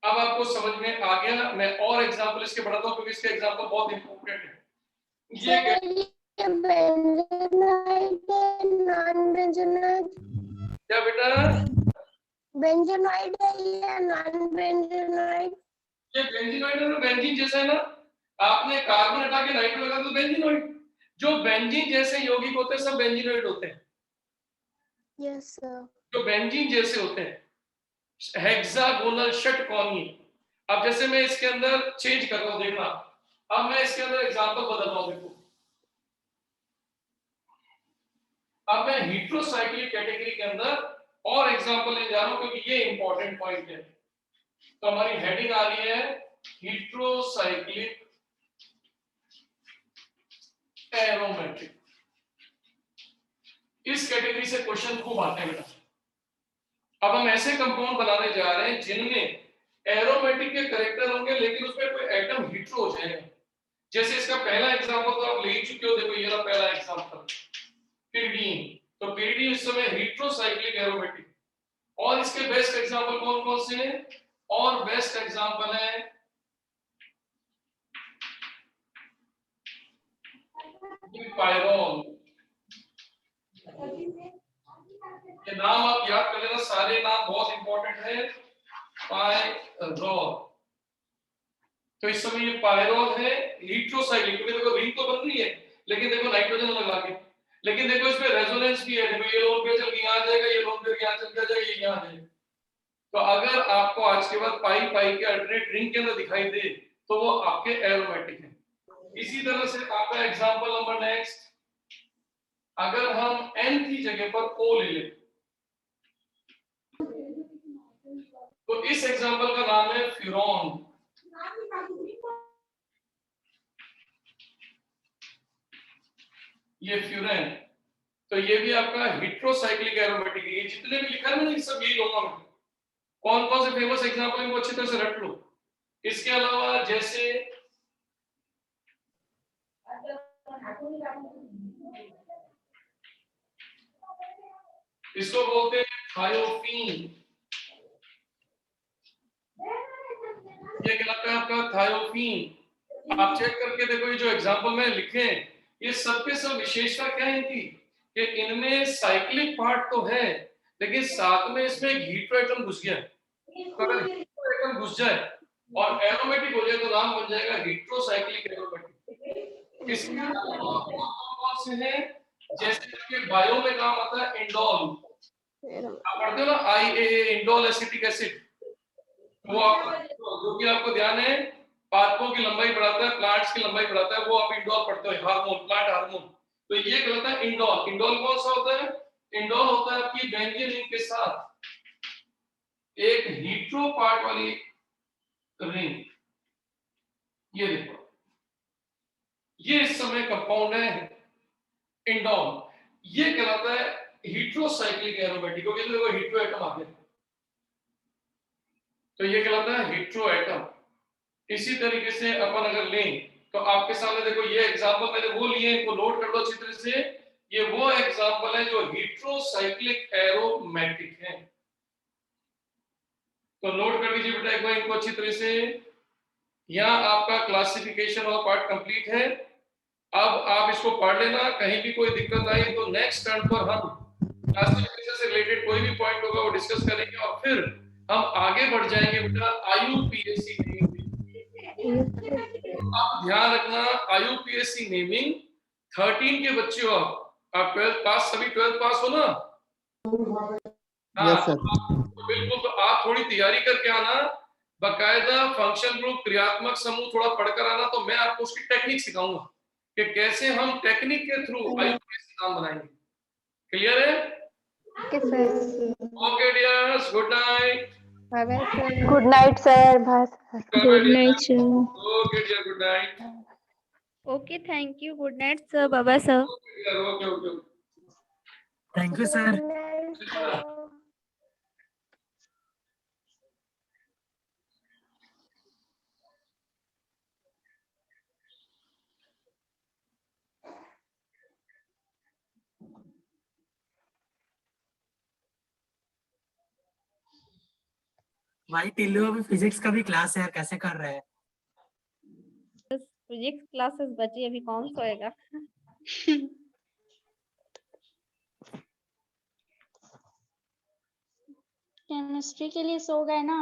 अब आपको समझ में आ गया। मैं और एग्जांपल इसके बढ़ाता हूं क्योंकि इसके एग्जांपल बहुत इंपॉर्टेंट है। ये नॉन बेंजोनॉइड क्या बेटा? बेंजोनॉइड है या नॉन बेंजोनॉइड? ये बेंजीनोइड है, बेंजीन जैसा है ना। आपने कार्बन हटा के नाइट्रो लगा तो बेंजीनोइड। जो बेंजीन जैसे यौगिक होते हैं सब बेंजीनोइड होते हैं। Yes sir. जो बेंजीन जैसे होते हैं, हेक्सागोनल षटकोणीय। अब जैसे मैं इसके अंदर चेंज कर रहा हूं, देखना। अब मैं इसके अंदर एग्जांपल बदल रहा हूं, देखो। अब मैं हेटेरोसाइक्लिक कैटेगरी के अंदर और एग्जांपल ले जा रहा हूं क्योंकि ये इंपॉर्टेंट पॉइंट है। तो हमारी हेडिंग आ रही है हेटेरोसाइक्लिक एरोमेटिक। इस कैटेगरी से क्वेश्चन खूब आते हैं बेटा। अब हम ऐसे कंपाउंड बनाने जा रहे हैं जिनमें एरोमेटिक के कैरेक्टर होंगे लेकिन उसमें कोई एटम हेटेरो हो जाएगा। जैसे इसका पहला एग्जांपल तो आप ले ही चुके हो, देखो ये रहा पहला एग्जांपल, पिरिडीन। तो पिरिडीन इस समय हेटेरोसाइक्लिक एरोमेटिक। और इसके बेस्ट एग्जांपल कौन कौन से हैं? और बेस्ट एग्जांपल है पायरोल। ये नाम आप याद कर लेना, सारे नाम बहुत इंपॉर्टेंट है। पायरोल। तो इस समय ये पायरोल है हेटेरोसाइक्लिक, क्योंकि देखो रिंग तो बन रही है लेकिन देखो नाइट्रोजन लगा के, लेकिन देखो इसमें रेजोनेंस भी है। देखो ये लोन पे चल के यहां जाएगा, ये लोन पे यहां चल के जाएगा, ये यहां जाएगा। तो अगर आपको आज के बाद पाई के अल्टरनेट रिंग के अंदर दिखाई दे तो वो आपके एरोमेटिक है। इसी तरह से आपका एग्जांपल नंबर नेक्स्ट, अगर हम N की जगह पर O ले लें तो इस एग्जांपल का नाम है फ्यूरॉन। ये फ्यूरेन। तो ये भी आपका हेट्रोसाइक्लिक एरोमेटिक है। ये जितने भी लिखा है ना, ये सब यही लूंगा मैं। कौन कौन से फेमस एग्जांपल इनको अच्छी तरह से रट लो। इसके अलावा जैसे इसको बोलते हैं थायोफीन। ये कहलाता है आपका थायोफीन। आप चेक करके देखो, ये जो एग्जांपल में लिखे हैं, ये सब के सब विशेषता क्या है इनकी, कि इनमें साइक्लिक पार्ट तो है, लेकिन साथ में इसमें एक हीट्रो एटम घुस गया है। तो अगर हीट्रो एटम घुस जाए और एरोमेटिक हो जाए तो नाम बन जाएगा हेट्रोसाइक्लिक एरोमेटिक। इसमें कौन से हैं, जैसे कि बायो में काम आता है इंडोल। आप पढ़ते हो ना IAA, इंडोल एसिटिक एसिड। वो आप जो भी आपको ध्यान है, पादपों की लंबाई बढ़ाता है, प्लांट्स की लंबाई बढ़ाता है, वो आप इंडोल पढ़ते हो, हार्मोन, प्लांट हार्मोन। तो ये कहलाता है इंडोल। इंडोल कौन सा होता है? इंडोल होता है आपकी बेंजीन रिंग के साथ एक हीट्रो पार्ट वाली रिंग। ये देखो, ये इस समय कंपाउंड है इंडोल। ये कहलाता है हेट्रोसाइक्लिक एरोमेटिक, क्योंकि देखो हीट्रो एटम आ गया, तो ये कहलाता है हेट्रो एटम। इसी तरीके से अपन अगर लें तो आपके सामने देखो, ये एग्जांपल मैंने वो लिए, इनको नोट कर दो अच्छी तरह से। ये वो एग्जांपल है जो हेट्रोसाइक्लिक एरोमेटिक है। तो नोट कर लीजिए बेटा एक बार इनको अच्छी तरह से। यहाँ आपका क्लासिफिकेशन और पार्ट कंप्लीट है। अब आप इसको पढ़ लेना, कहीं भी कोई दिक्कत आई तो नेक्स्ट टर्न पर हम क्लासिफिकेशन से रिलेटेड कोई भी पॉइंट होगा वो डिस्कस करेंगे, और फिर हम आगे बढ़ जाएंगे बेटा IUPAC नेमिंग। आप ध्यान रखना, IUPAC नेमिंग 13 के बच्चे हो आप 12th पास, सभी 12th पास हो ना? हाँ, तो बिल्कुल। तो आप थोड़ी तैयारी करके आना, बकायदा फंक्शन ग्रुप, क्रियात्मक समूह थोड़ा पढ़कर आना, तो मैं आपको उसकी टेक्निक सिखाऊंगा कि कैसे हम टेक्निक के थ्रू IUPAC नाम बनाएंगे। क्लियर है? Okay dears, good night. Good night sir. Good night sir. Okay dear, good night. Okay, thank you, good night sir, Baba sir. Okay okay, thank you sir. भाई टिल्लू, अभी फिजिक्स का भी class है यार, कैसे कर रहे हैं? फिजिक्स क्लासेस बची, अभी कौन सोएगा। केमिस्ट्री के लिए सो गए ना?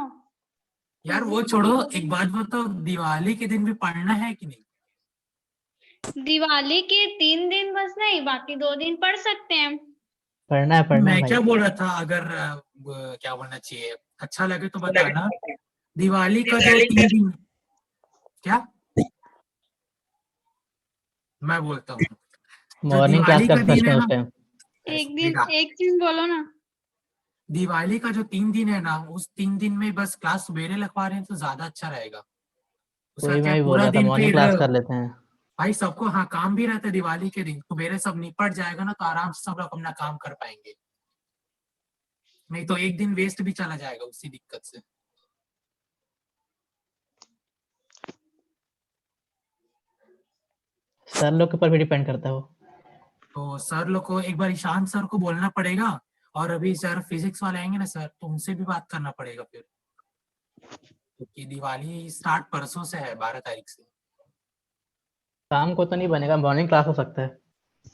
यार वो छोड़ो, एक बात बताओ, दिवाली के दिन भी पढ़ना है कि नहीं? दिवाली के 3 दिन बस नहीं, बाकी 2 दिन पढ़ सकते हैं। पढ़ना है मैं भाई। क्या बोल रहा था, अगर क्या बोलना चाहिए, अच्छा लगे तो बताना। दिवाली का जो 3 दिन, क्या मैं बोलता हूँ, जो मॉर्निंग क्लास दिवाली का कर दिन सकते है हैं ना, उस टाइम। एक दिन बोलो ना। दिवाली का जो 3 दिन है ना, उस 3 दिन में बस क्लास सवेरे लगवा रहे हैं तो ज्यादा अच्छा रहेगा। उसका वही क्या मैं भी बोल पूरा रहा था, दिन मॉर्निंग फिर क्लास कर लेते हैं। भाई सबको हाँ काम भी रहता है दिवाली के दिन, सवेरे सब निपट जाएगा ना, तो आराम से सब लोग अपना काम कर पाएंगे। नहीं तो एक दिन वेस्ट भी चला जाएगा उसी दिक्कत से। सर लोग के ऊपर भी डिपेंड करता है वो। तो सर लोग को एक बार ईशान सर को बोलना पड़ेगा, और अभी सर फिजिक्स वाले आएंगे ना सर, तो उनसे भी बात करना पड़ेगा फिर, क्योंकि दिवाली स्टार्ट परसों से है, 12 तारीख से। शाम को तो नहीं बनेगा, मॉर्निंग क्लास हो सकता है।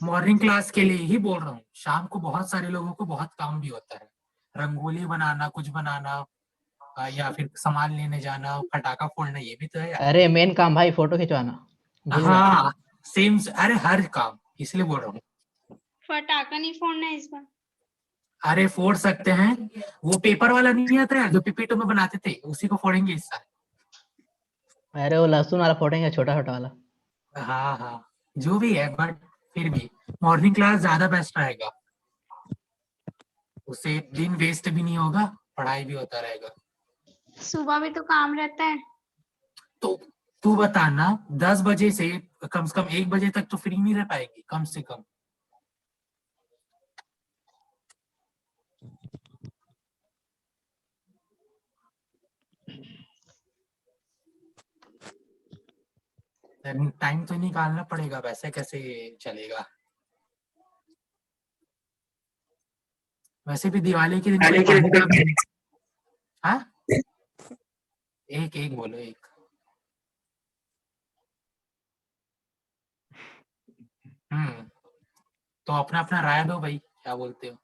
मॉर्निंग क्लास के लिए ही बोल रहा हूँ, शाम को बहुत सारे लोगों को बहुत काम भी होता है, रंगोली बनाना, कुछ बनाना, या फिर सामान लेने जाना, पटाखा फोड़ना, ये भी तो है यार। अरे मेन काम भाई फोटो खिंचवाना। हाँ सेम, अरे हर काम, इसलिए बोल रहा हूँ। पटाखा नहीं फोड़ना है इस बार। अरे फोड़ सकते हैं, वो पेपर वाला नहीं आता है जो पीपीटी में बनाते थे, उसी को फोड़ेंगे इस साल। अरे वो लहसुन वाला फोड़ेंगे, छोटा छोटा वाला। हाँ हाँ, जो भी है, बट फिर भी मॉर्निंग क्लास ज्यादा बेस्ट रहेगा, उससे दिन वेस्ट भी नहीं होगा, पढ़ाई भी होता रहेगा। सुबह भी तो काम रहता है। तो तू बताना, 10 बजे से कम 1 बजे तक तो फ्री नहीं रह पाएगी कम से कम। टाइम तो निकालना पड़ेगा, वैसे कैसे चलेगा। वैसे भी दिवाली के दिन हाँ एक एक बोलो एक। तो अपना अपना राय दो भाई, क्या बोलते हो।